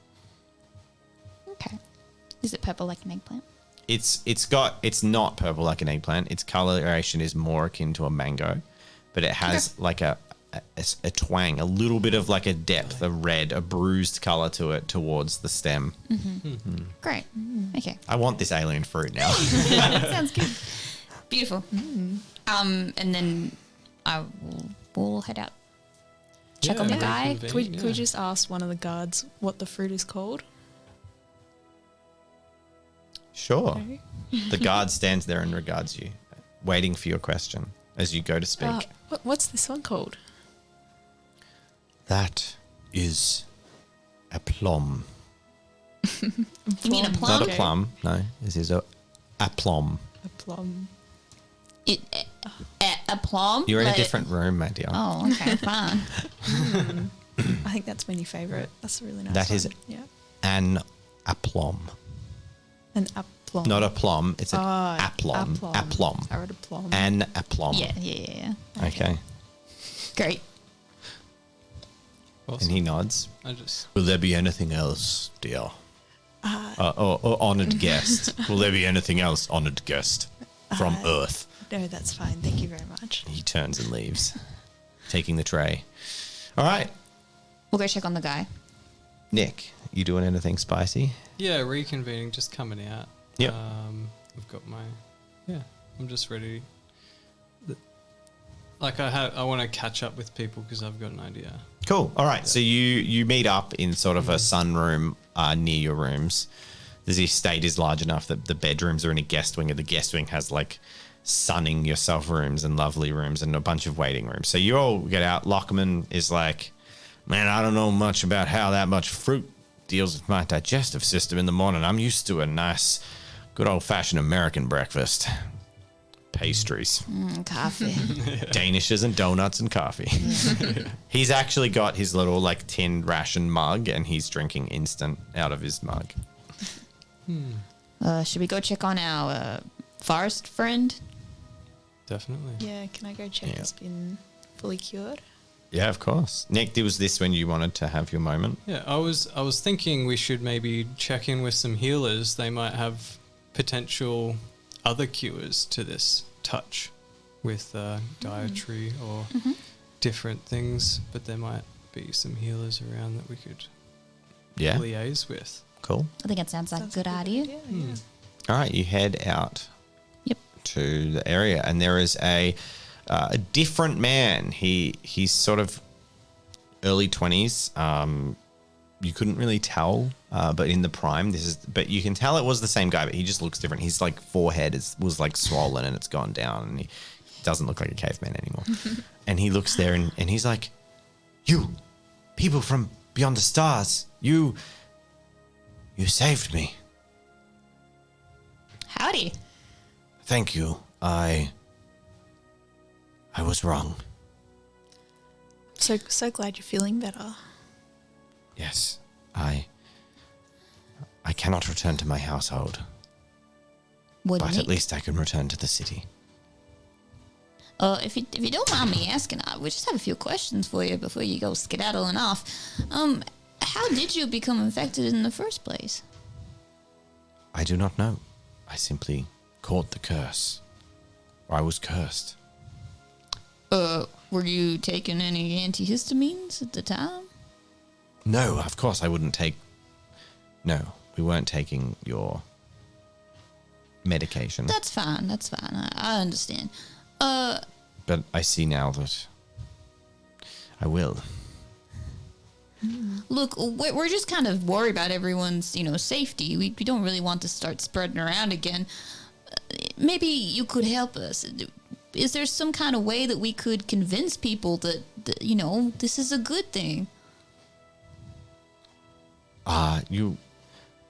Okay. Is it purple like an eggplant? It's not purple like an eggplant. Its coloration is more akin to a mango, but it has like a twang, a little bit of like a depth, a red, a bruised color to it towards the stem. Great. Okay. I want this alien fruit now. That sounds good. Beautiful. And then we'll head out. Check on the guy. reconvene, Could we just ask one of the guards what the fruit is called? Sure. The guard stands there and regards you, waiting for your question as you go to speak. What's this one called? That is a plum. You mean a Plum. plum? Not a Okay. plum. No, this is a plum. A plum. A plum? You're in a Like- different room, my dear. Oh, okay, fine. I think that's my new favourite. That's a really nice That one. is- Yeah. An aplom. An Aplomb. Not a plum. It's an Oh, aplomb. Aplomb. I read aplomb. An aplomb. Yeah. Okay. Great. And Awesome. he nods. I just Will there be anything else, dear? Or honored guest. Will there be anything else, honored guest, from Earth? No, that's fine. Thank you very much. He turns and leaves, taking the tray. All right, We'll go check on the guy. Nick, you doing anything spicy? yeah, reconvening, just coming out. Yep. I've got my I'm just ready. Like I want to catch up with people because I've got an idea. Cool. All right. So you meet up in sort of a sunroom near your rooms. The estate is large enough that the bedrooms are in a guest wing, and the guest wing has like sunning yourself rooms and lovely rooms and a bunch of waiting rooms. So you all get out. Lockman is like, man, I don't know much about how that much fruit deals with my digestive system in the morning. I'm used to a nice, good old fashioned American breakfast. Pastries. Coffee. Danishes and donuts and coffee. He's actually got his little like tin ration mug and he's drinking instant out of his mug. Should we go check on our forest friend? Definitely. Yeah, can I go check Yeah. it's been fully cured? Yeah, of course. Nick, was this when you wanted to have your moment? Yeah, I was thinking we should maybe check in with some healers. They might have potential other cures to this touch with dietary or different things, but there might be some healers around that we could Yeah. liaise with. Cool. I think it sounds like Sounds a good idea. Yeah. All right, you head out Yep. to the area and there is a different man. He's sort of early 20s. You couldn't really tell, but in the prime, but you can tell it was the same guy, but he just looks different. His like forehead was like swollen and it's gone down, and he doesn't look like a caveman anymore. And he looks there and he's like, "You, people from beyond the stars, you saved me. Howdy. Thank you. I was wrong. So glad you're feeling better. Yes, I cannot return to my household, Would but Nick, at least I can return to the city." if you don't mind me asking, we just have a few questions for you before you go skedaddling off. How did you become infected in the first place? I do not know. I simply caught the curse. Or I was cursed. Were you taking any antihistamines at the time? No, of course I wouldn't take... No, we weren't taking your medication. That's fine. I understand. But I see now that I will. Look, we're just kind of worried about everyone's, safety. We don't really want to start spreading around again. Maybe you could help us. Is there some kind of way that we could convince people that this is a good thing? You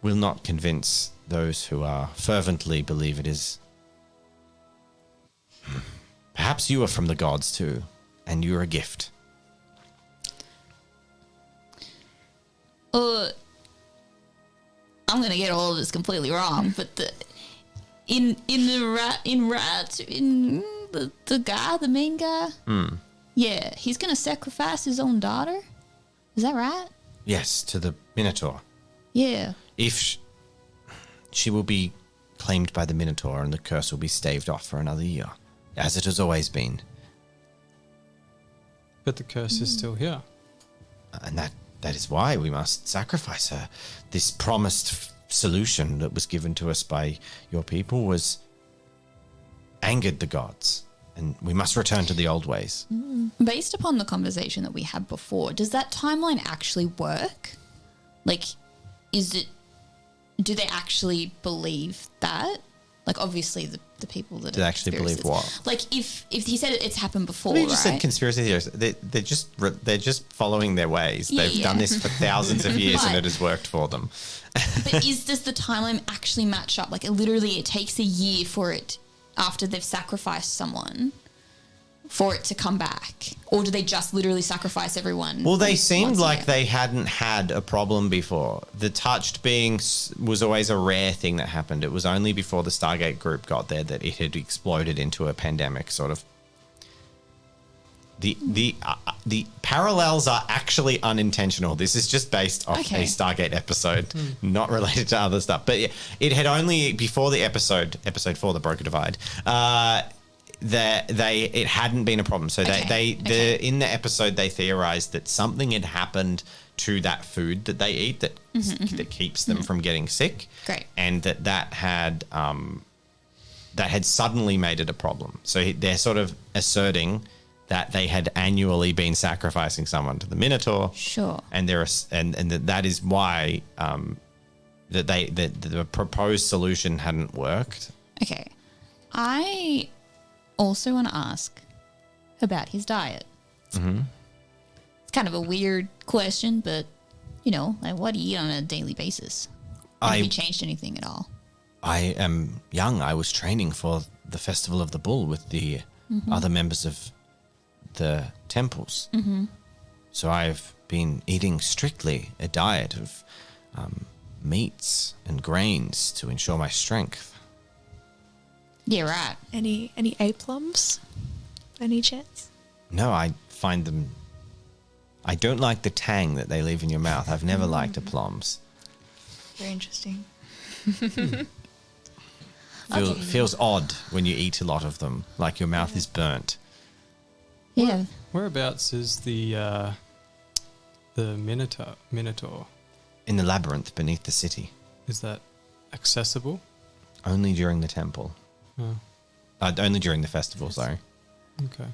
will not convince those who fervently believe it is. Perhaps you are from the gods too, and you're a gift. I'm gonna get all of this completely wrong, but the guy, the main guy, yeah, he's gonna sacrifice his own daughter. Is that right? Yes, to the Minotaur. Yeah. If she will be claimed by the Minotaur and the curse will be staved off for another year, as it has always been. But the curse is still here. And that is why we must sacrifice her. This promised solution that was given to us by your people was angered the gods, and we must return to the old ways. Based upon the conversation that we had before, does that timeline actually work? Like, do they actually believe that? Like, obviously, the people that Do they actually believe conspiracists. what? Like, if he said it's happened before, Well, you just right? said conspiracy theories. They're just following their ways. They've Yeah. done this for thousands of years, and But- it has worked for them. But does the timeline actually match up? Like, it takes a year for it after they've sacrificed someone for it to come back? Or do they just literally sacrifice everyone? Well, they seemed once a like year? they hadn't had a problem before. The touched being was always a rare thing that happened. It was only before the Stargate group got there that it had exploded into a pandemic, sort of. The parallels are actually unintentional. This is just based off a Stargate episode, not related to other stuff. But yeah, it had only before the episode 4, The Broker Divide, it hadn't been a problem. So in the episode they theorized that something had happened to that food that they eat that keeps them from getting sick. Great. And that had suddenly made it a problem. So they're sort of asserting that they had annually been sacrificing someone to the Minotaur. Sure. And that is why that the proposed solution hadn't worked. Okay. I also want to ask about his diet. Mm-hmm. It's kind of a weird question, but, like what do you eat on a daily basis? Have you changed anything at all? I am young. I was training for the Festival of the Bull with the other members of the temples. Mm-hmm. So I've been eating strictly a diet of meats and grains to ensure my strength. Yeah, right. Any A-plums? Any chance? No, I find them... I don't like the tang that they leave in your mouth. I've never liked plums. Very interesting. Feels odd when you eat a lot of them, like your mouth is burnt. Yeah. Whereabouts is the Minotaur? In the labyrinth beneath the city. Is that accessible? Only during the temple. Oh, Only during the festival, sorry. okay.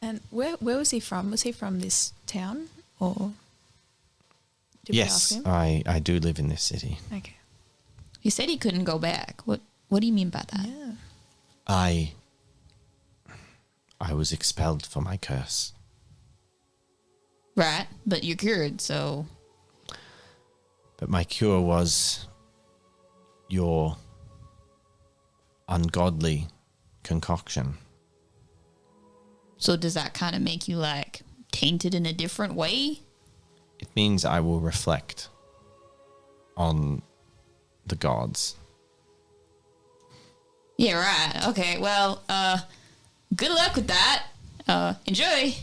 And where was he from? Was he from this town or did we ask Yes, him? I do live in this city. Okay. He said he couldn't go back. What do you mean by that? Yeah. I was expelled for my curse. Right, but you're cured, so... But my cure was your ungodly concoction. So does that kind of make you, like, tainted in a different way? It means I will reflect on the gods. Yeah, right. Okay, well, good luck with that. Enjoy.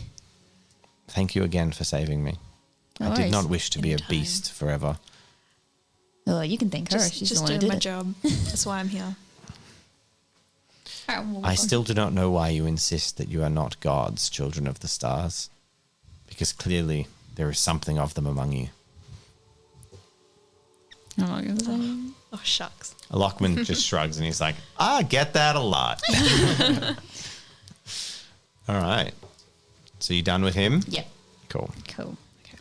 Thank you again for saving me. No I did worries. not wish to be a Anytime. beast forever. Oh, you can thank her. Just She's the one who doing did my it. job. That's why I'm here. All right, well, I still do not know why you insist that you are not gods, children of the stars. Because clearly there is something of them among you. I'm not gonna say. Oh, shucks. Lockman just shrugs and he's like, I get that a lot. All right. So you done with him? Yep. Cool. Cool. Okay.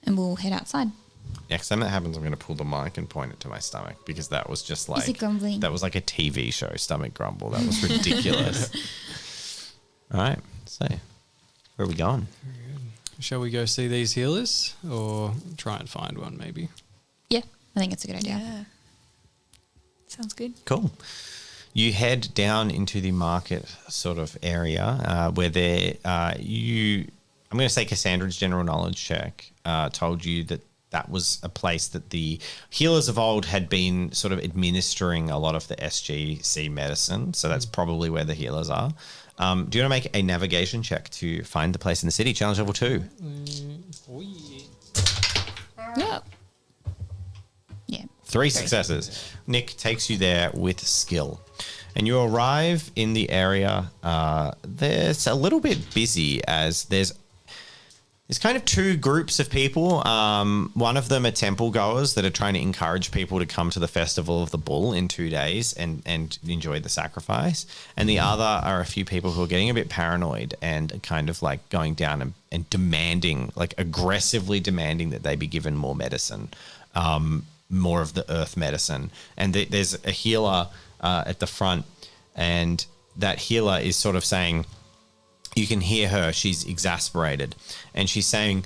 And we'll head outside. Next time that happens, I'm going to pull the mic and point it to my stomach because that was just like... it grumbling? That was like a TV show, stomach grumble. That was ridiculous. All right. So where are we going? Shall we go see these healers or try and find one maybe? Yeah, I think it's a good idea. Yeah. Sounds good. Cool. You head down into the market sort of area where I'm going to say Cassandra's general knowledge check told you that was a place that the healers of old had been sort of administering a lot of the SGC medicine. So that's probably where the healers are. Do you want to make a navigation check to find the place in the city? Challenge level 2. Yep. Yeah. 3 successes. Nick takes you there with skill. And you arrive in the area. There's a little bit busy as there's kind of 2 groups of people. One of them are temple goers that are trying to encourage people to come to the Festival of the Bull in 2 days and enjoy the sacrifice. And the other are a few people who are getting a bit paranoid and kind of like going down and demanding, like aggressively demanding that they be given more medicine, more of the earth medicine. And there's a healer at the front, and that healer is sort of saying, you can hear her, she's exasperated, and she's saying,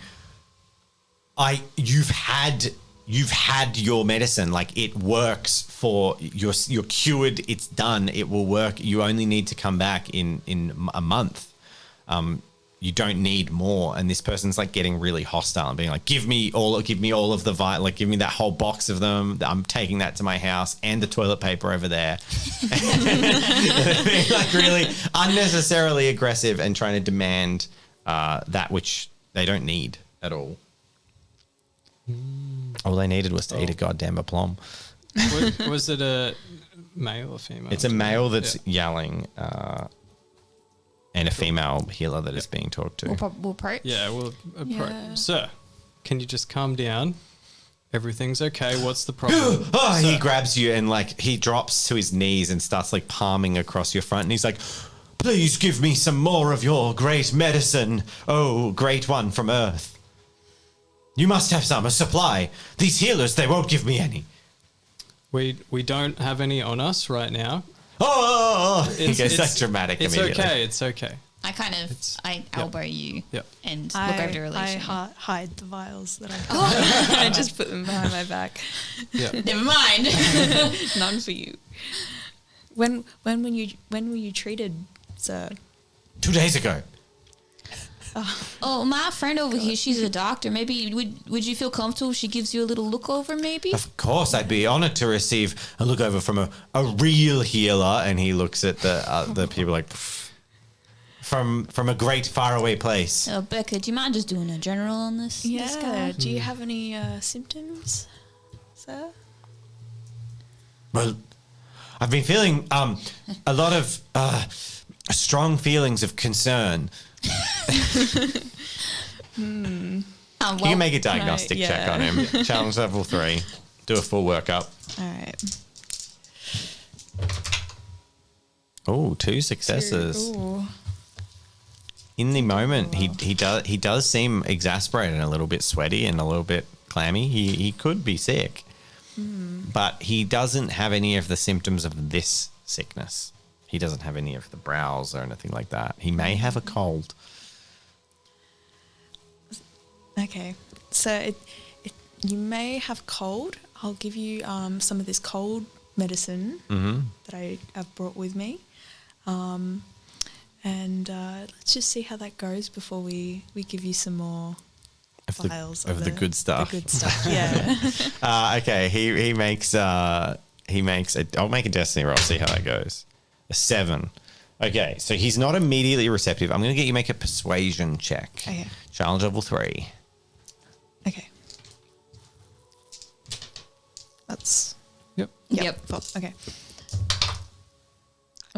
you've had you've had your medicine. Like, it works for you're cured. It's done. It will work. You only need to come back in a month. You don't need more. And this person's like getting really hostile and being like, give me all of the like give me that whole box of them. I'm taking that to my house and the toilet paper over there. Being like really unnecessarily aggressive and trying to demand that which they don't need at all. All they needed was to eat a goddamn aplomb. Was it a male or female? It's a male that's yelling, and a female healer that is being talked to. We'll approach. Yeah, well, Yeah. Sir, can you just calm down? Everything's okay. What's the problem? He grabs you and like he drops to his knees and starts like palming across your front, and he's like, please give me some more of your great medicine. Oh, great one from Earth. You must have some, a supply. These healers, they won't give me any. We don't have any on us right now. He gets like dramatic it's immediately. Okay, it's okay. I kind of I elbow you and look over to I relation. hide the vials that I've got. I just put them behind my back. Yeah. Never mind. None for you. When were you treated, sir? 2 days ago. Oh, my friend over here, she's a doctor. Maybe would you feel comfortable if she gives you a little look over, maybe? Of course, I'd be honored to receive a look over from a real healer. And he looks at the people like, from a great faraway place. Becca, do you mind just doing a general on this? This guy? Do you have any symptoms, sir? Well, I've been feeling a lot of strong feelings of concern. You can make a diagnostic check on him. Challenge level 3. Do a full workup. All right. Oh, 2 successes. Ooh. In the moment, he does seem exasperated and a little bit sweaty and a little bit clammy. He could be sick, but he doesn't have any of the symptoms of this sickness. He doesn't have any of the brows or anything like that. He may have a cold. Okay, so you may have cold. I'll give you some of this cold medicine that I have brought with me, and let's just see how that goes before we give you some more vials of the good stuff. The good stuff, yeah. Okay, he makes I'll make a destiny roll. See how that goes. A 7. Okay, so he's not immediately receptive. I'm going to get you to make a persuasion check. Okay. Challenge level 3. Okay. That's Yep. Yep. okay.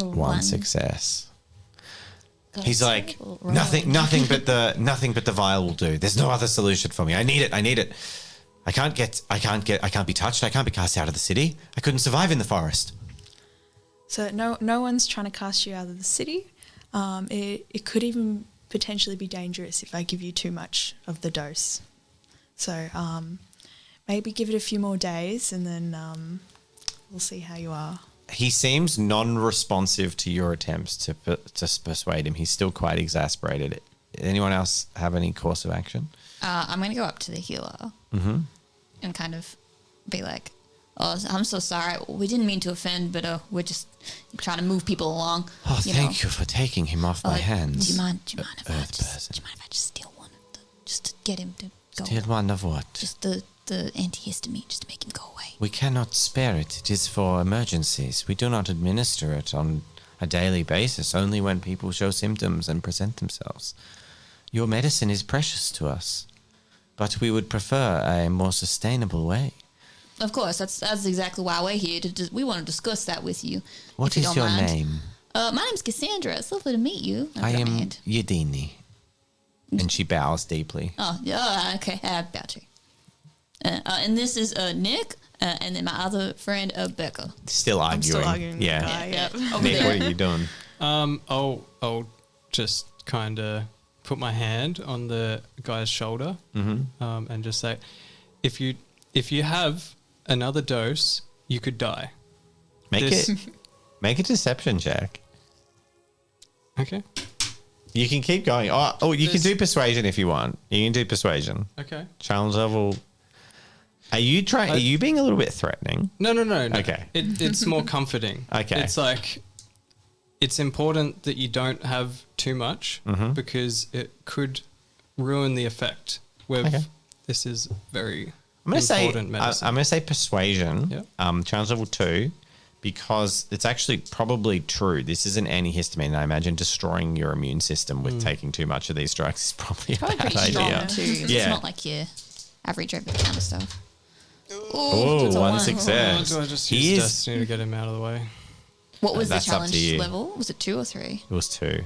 Oh, 1 success. God, He's like, terrible. nothing but the vial will do. There's no other solution for me. I need it. I can't be touched. I can't be cast out of the city. I couldn't survive in the forest. So no one's trying to cast you out of the city. It could even potentially be dangerous if I give you too much of the dose. So maybe give it a few more days and then we'll see how you are. He seems non-responsive to your attempts to persuade him. He's still quite exasperated. Anyone else have any course of action? I'm going to go up to the healer and kind of be like, oh, I'm so sorry. We didn't mean to offend, but we're just trying to move people along. Oh, thank you for taking him off my hands. Do you mind if I Earth person. just steal one of the, just to get him to go? Steal one of what? Just the antihistamine, just to make him go away. We cannot spare it. It is for emergencies. We do not administer it on a daily basis, only when people show symptoms and present themselves. Your medicine is precious to us, but we would prefer a more sustainable way. Of course, that's exactly why we're here. We want to discuss that with you. What if you is don't your mind. name? My name's Cassandra. It's lovely to meet you. I am Yadini. And she bows deeply. Oh, yeah, okay. I bow to you. And this is Nick, and then my other friend, Becca. Still arguing. I'm still arguing with Yeah. the guy, yep. Over Nick, there. what are you doing? I'll just kind of put my hand on the guy's shoulder and just say, if you have another dose, you could die. Make a deception check. Okay. You can keep going. You can do persuasion if you want. You can do persuasion. Okay. Challenge level Are you being a little bit threatening? No. Okay. It's more comforting. Okay. It's like, it's important that you don't have too much because it could ruin the effect. This is very important medicine. I'm going to say persuasion, Yep. challenge level 2, because it's actually probably true. This is an antihistamine, and I imagine destroying your immune system with taking too much of these drugs is probably a Probably bad pretty strong idea. too. It's Yeah. not like your average over-the-counter stuff. Oh, it's a one one. success. Do I just He use is- Destiny to get him out of the way? What was the That's up to challenge you. level? Was it 2 or 3? It was 2.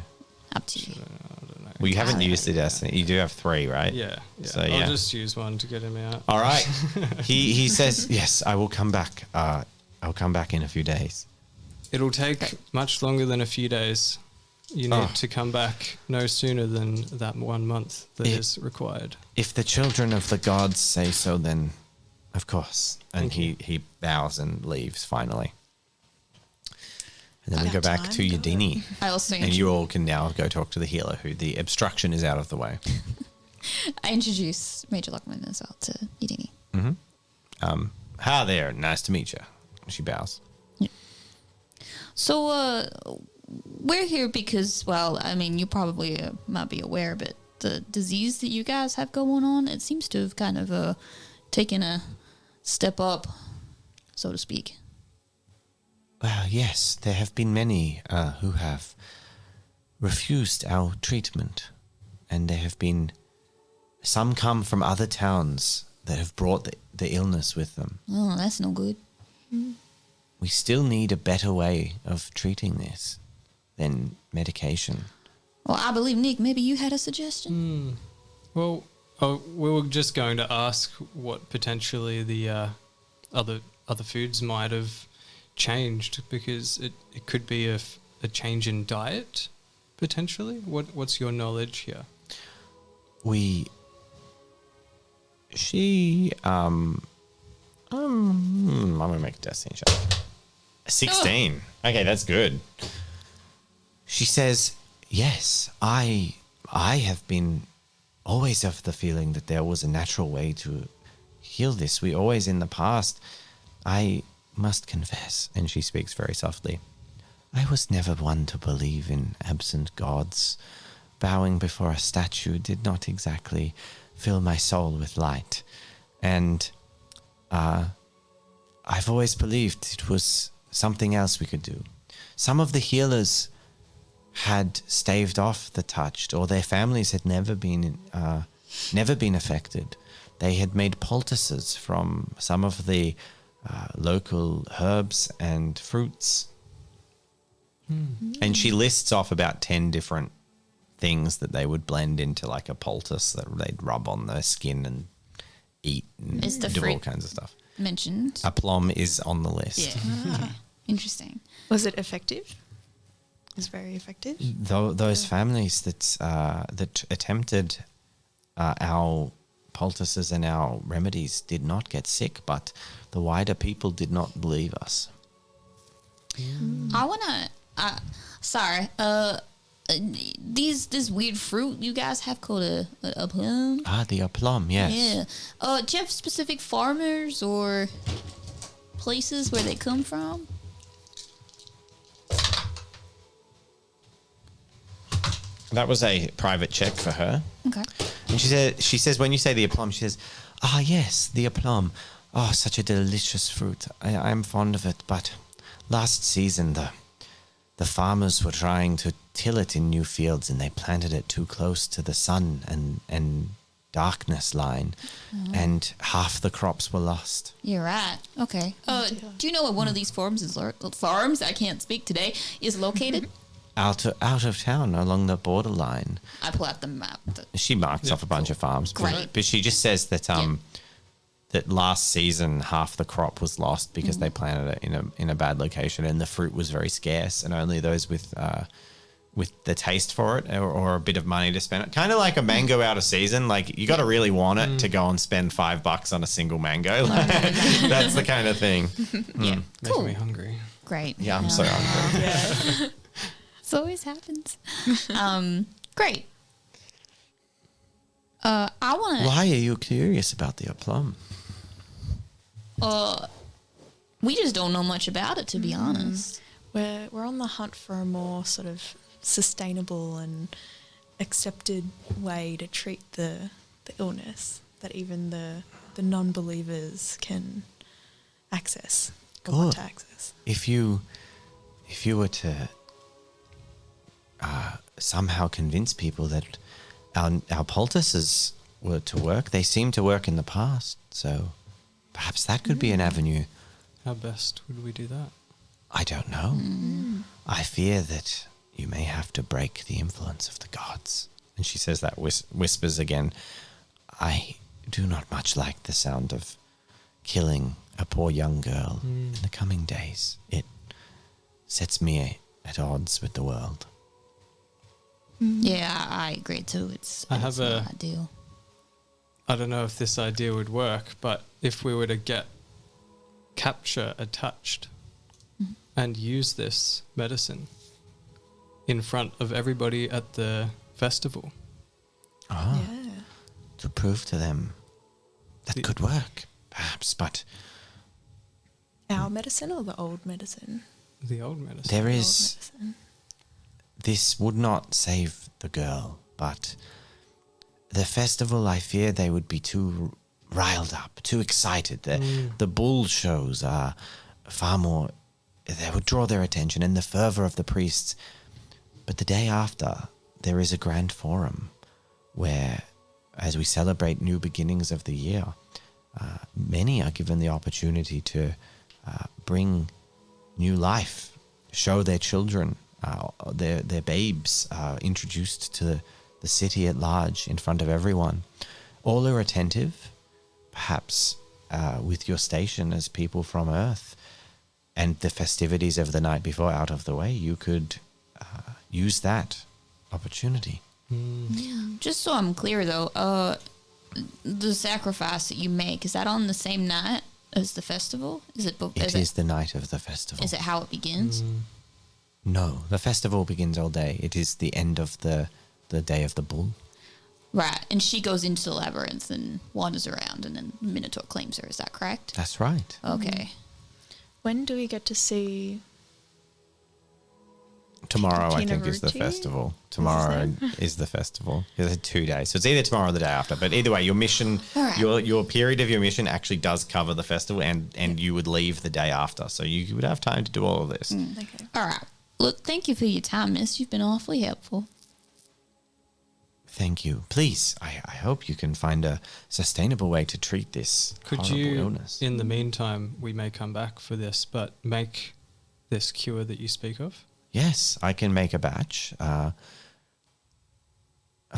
Up to you. Well, you haven't Yeah. used the Destiny. You do have 3, right? Yeah. So, yeah. I'll just use one to get him out. All right. He says, yes, I will come back. I'll come back in a few days. It'll take much longer than a few days. You need to come back no sooner than that 1 month that is required. If the children of the gods say so, then of course. And he bows and leaves finally. And then we go back to Yadini. I also And you all can now go talk to the healer, who the obstruction is out of the way. I introduce Major Lockman as well to Yadini. Hi there, nice to meet you. She bows. So, we're here because, well, I mean, you probably might be aware, but the disease that you guys have going on, it seems to have kind of taken a step up, so to speak. Well, yes, there have been many who have refused our treatment, and there have been some come from other towns that have brought the illness with them. Oh, that's no good. We still need a better way of treating this than medication. Well, I believe, Nick, maybe you had a suggestion? Well, we were just going to ask what potentially the other foods might have changed, because it could be a change in diet, potentially. What's your knowledge here? I'm gonna make a destiny check. 16. Okay, that's good. She says, yes, I have been always of the feeling that there was a natural way to heal this. We always in the past, I must confess, and she speaks very softly, I was never one to believe in absent gods. Bowing before a statue did not exactly fill my soul with light. And I've always believed it was something else we could do. Some of the healers had staved off the touched, or their families had never been affected. They had made poultices from some of the local herbs and fruits. And she lists off about 10 different things that they would blend into like a poultice that they'd rub on their skin and eat and Is the do all fruit kinds of stuff. Mentioned. A plum is on the list. Yeah. Interesting. Was it effective? It was very effective. Those families that attempted our poultices and our remedies did not get sick, but the wider people did not believe us. I wanna. Sorry. This weird fruit you guys have called a plum. The plum, yes. Yeah. Do you have specific farmers or places where they come from? That was a private check for her. Okay. And she says, when you say the aplum, she says, yes, the aplum. Oh, such a delicious fruit. I'm fond of it. But last season, the farmers were trying to till it in new fields, and they planted it too close to the sun and darkness line, and half the crops were lost. You're right. Okay. Do you know where one of these farms is? Farms? I can't speak today. Is located. Out of town, along the borderline. I pull out the map. She marks off a bunch of farms, Great. but she just says that that last season half the crop was lost because they planted it in a bad location, and the fruit was very scarce, and only those with the taste for it or a bit of money to spend it. Kind of like a mango out of season. Like you got to really want it to go and spend $5 on a single mango. That's the kind of thing. Yeah. Making me hungry. Great. Yeah, I'm so hungry. It always happens. Great. I want to. Why are you curious about the plum? we just don't know much about it, to be honest. We're on the hunt for a more sort of sustainable and accepted way to treat the illness that even the non-believers can access or want to access. If you were to somehow convince people that our poultices were to work, they seem to work in the past, so perhaps that could be an avenue. How best would we do that? I don't know. I fear that you may have to break the influence of the gods. And she says that, whispers again. I do not much like the sound of killing a poor young girl in the coming days. It sets me at odds with the world. Yeah, I agree too. It's I have not a- ideal. I don't know if this idea would work, but if we were to get capture attached and use this medicine in front of everybody at the festival. Ah, Yeah. to prove to them that could work, perhaps, but Our medicine or the old medicine? The old medicine. there The old is... medicine. This would not save the girl, but the festival, I fear they would be too riled up, too excited. The bull shows are far more... They would draw their attention and the fervor of the priests. But the day after, there is a grand forum where, as we celebrate new beginnings of the year, many are given the opportunity to bring new life, show their children, their babes introduced to the city at large in front of everyone. All are attentive, perhaps with your station as people from Earth and the festivities of the night before out of the way, you could use that opportunity. Just so I'm clear, though, the sacrifice that you make, is that on the same night as the festival? It is the night of the festival. Is it how it begins? No, the festival begins all day. It is the end of the day of the bull. Right, and she goes into the labyrinth and wanders around, and then Minotaur claims her. Is that correct? That's right. Okay. When do we get to see? Tomorrow, I Tina think, is the Rucci? festival. Tomorrow is the festival. It's 2 days. So it's either tomorrow or the day after. But either way, your mission, All right. your period of your mission actually does cover the festival, and you would leave the day after. So you would have time to do all of this. Okay. All right. Look, thank you for your time, miss. You've been awfully helpful. Thank you. Please, I hope you can find a sustainable way to treat this Could horrible you, illness. in the meantime, we may come back for this, but make this cure that you speak of? Yes, I can make a batch. Of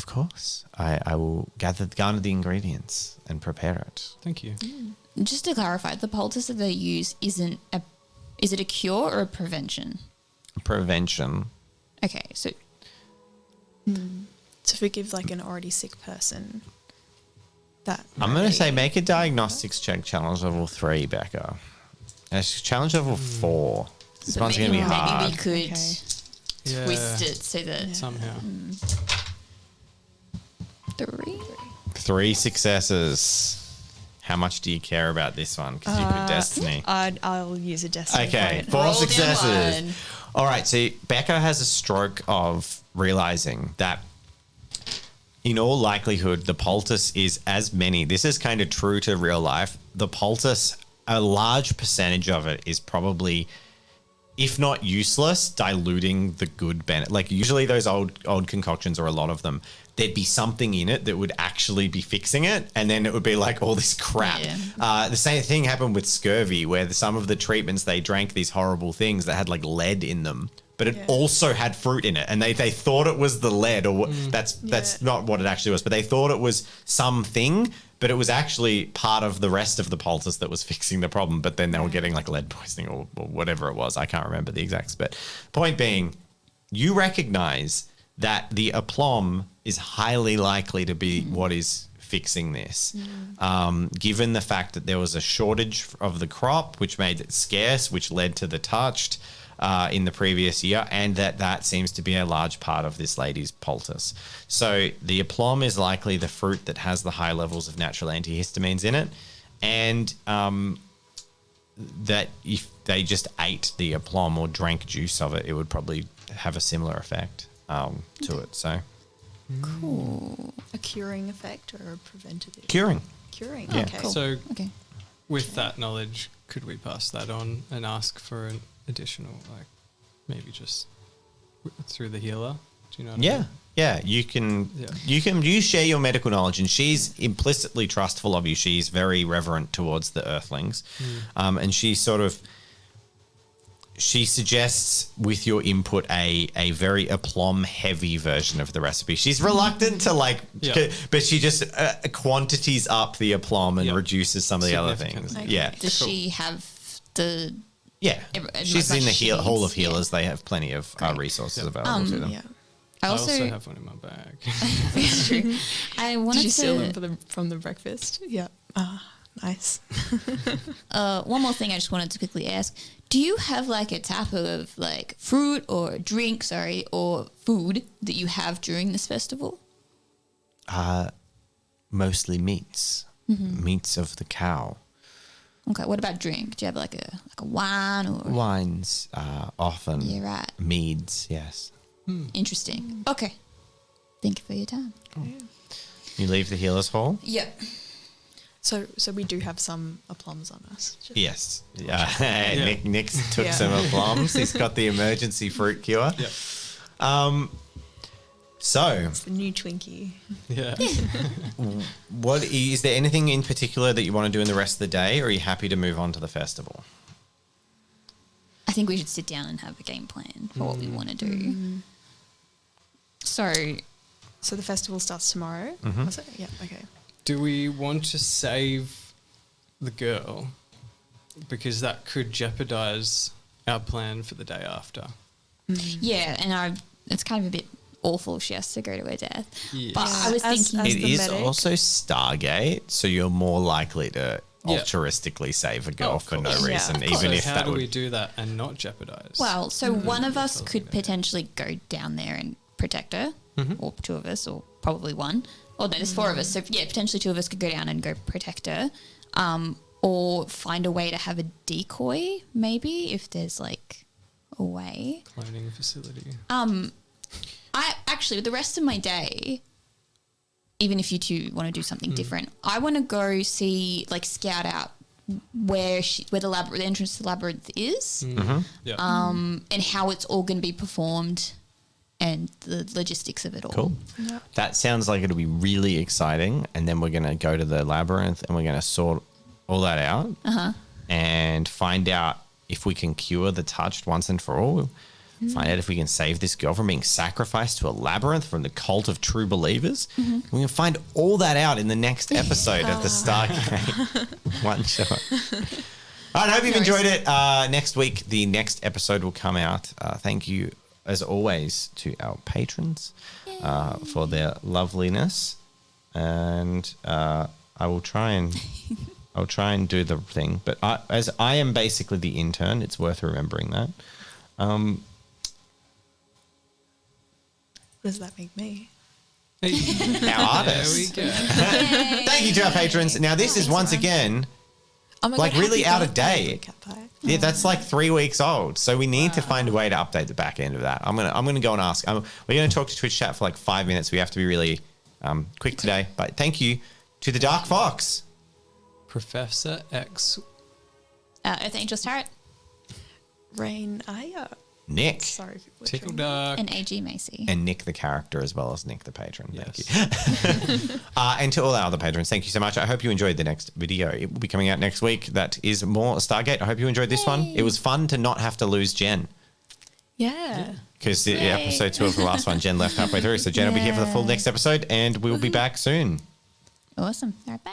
course. I will garner the ingredients and prepare it. Thank you. Just to clarify, the poultice that they use is it a cure or a prevention? Prevention. Okay, so To forgive like an already sick person. That I'm going to say make a diagnostics check, challenge level 3, Becca. Challenge level 4. This one's going to be maybe hard. we could Okay. Yeah, twist it so that somehow. 3. 3 successes. How much do you care about this one? Because you could destiny. I'll use a destiny Okay, point. 4 Roll down successes. one. All right, so Becca has a stroke of realizing that in all likelihood, the poultice is as many. This is kind of true to real life. The poultice, a large percentage of it is probably, if not useless, diluting the good benefit. Like usually those old concoctions, or a lot of them, there'd be something in it that would actually be fixing it, and then it would be like all this crap. Yeah. The same thing happened with scurvy, where some of the treatments, they drank these horrible things that had like lead in them, but it also had fruit in it, and they thought it was the lead, or that's not what it actually was, but they thought it was something, but it was actually part of the rest of the poultice that was fixing the problem. But then they were getting like lead poisoning or whatever it was. I can't remember the exacts, but point being, you recognize that the aplomb is highly likely to be what is fixing this. Given the fact that there was a shortage of the crop, which made it scarce, which led to the touched in the previous year, and that seems to be a large part of this lady's poultice. So the aplomb is likely the fruit that has the high levels of natural antihistamines in it. And that if they just ate the aplomb or drank juice of it, it would probably have a similar effect to it. So Cool. A curing effect or a preventative? curing. Curing. Yeah. Okay. Cool. So Okay. with that knowledge, could we pass that on and ask for an additional, like maybe just through the healer? Do you know what I Yeah. mean? Yeah, you can Yeah. you share your medical knowledge, and she's implicitly trustful of you. She's very reverent towards the Earthlings, and she suggests with your input a very aplomb heavy version of the recipe. She's reluctant to Yeah. but she just quantities up the aplomb and Yeah. reduces some of the other things. Significantly. Yeah, Does she have the? yeah. As She's much in the as she Hall of needs, yeah. Healers. They have plenty of Great. resources available to them. Yeah. I I also, also have one in my bag. it's true. I wanted Did you steal to. them from the breakfast? Yeah. Nice. One more thing I just wanted to quickly ask. Do you have like a type of like fruit or drink, or food that you have during this festival? Mostly meats, meats of the cow. Okay, what about drink? Do you have like a wine or? Wines, often. Yeah, right. Meads, yes. Interesting. Okay. Thank you for your time. You leave the healer's hall? Yep. So we do have some aplombs on us. Yes. Nick took Yeah. some plums. He's got the emergency fruit cure. Yeah. So, It's the new Twinkie. Yeah. what is there anything in particular that you want to do in the rest of the day, or are you happy to move on to the festival? I think we should sit down and have a game plan for what we want to do. So, So the festival starts tomorrow. So, yeah. Okay. Do we want to save the girl? Because that could jeopardize our plan for the day after. yeah, and it's kind of a bit awful if she has to go to her death. Yeah. But I was As- thinking, as It the is medic. also Stargate, so you're more likely to Yeah. altruistically save a girl of for no course. Yeah, reason, of even So if how that do would we do that and not jeopardize? well, so one of us Totally could there. potentially go down there and protect her, or two of us, or probably one. Or no, there's four of us. So yeah, potentially two of us could go down and go protect her, or find a way to have a decoy, maybe if there's like a way. Cloning facility. I actually, with the rest of my day, even if you two want to do something different, I want to go see, like, scout out where the entrance to the labyrinth is, Yeah. and how it's all going to be performed, and the logistics of it all. Cool. Yeah. That sounds like it'll be really exciting. And then we're going to go to the labyrinth and we're going to sort all that out and find out if we can cure the touched once and for all. Find out if we can save this girl from being sacrificed to a labyrinth from the cult of true believers. We're going to find all that out in the next episode of the Stargate one shot. All right, I hope you've enjoyed it. Next week, the next episode will come out. Thank you, as always, to our patrons for their loveliness. And I will try and do the thing. But as I am basically the intern, it's worth remembering that. What does that make me? Our artists. There we go. Thank you to our patrons. Now, this is once again, Oh my Like, God, really happy out of birthday, date. Cat Pie. yeah, that's like 3 weeks old. So we need to find a way to update the back end of that. I'm gonna go and ask. We're gonna talk to Twitch chat for like 5 minutes. We have to be really quick today. But thank you to the Dark Fox. Professor X. Earth Angel Tarot Rain, Nick. sorry if you're Tickle butchering. Duck. and AG Macy. And Nick the character as well as Nick the patron. Thank Yes. you. And to all our other patrons, thank you so much. I hope you enjoyed the next video. It will be coming out next week. That is more Stargate. I hope you enjoyed this one. It was fun to not have to lose Jen. Yeah. Because the episode 2 of the last one, Jen left halfway through. So Jen will be here for the full next episode and we'll be back soon. Awesome. All right, bye.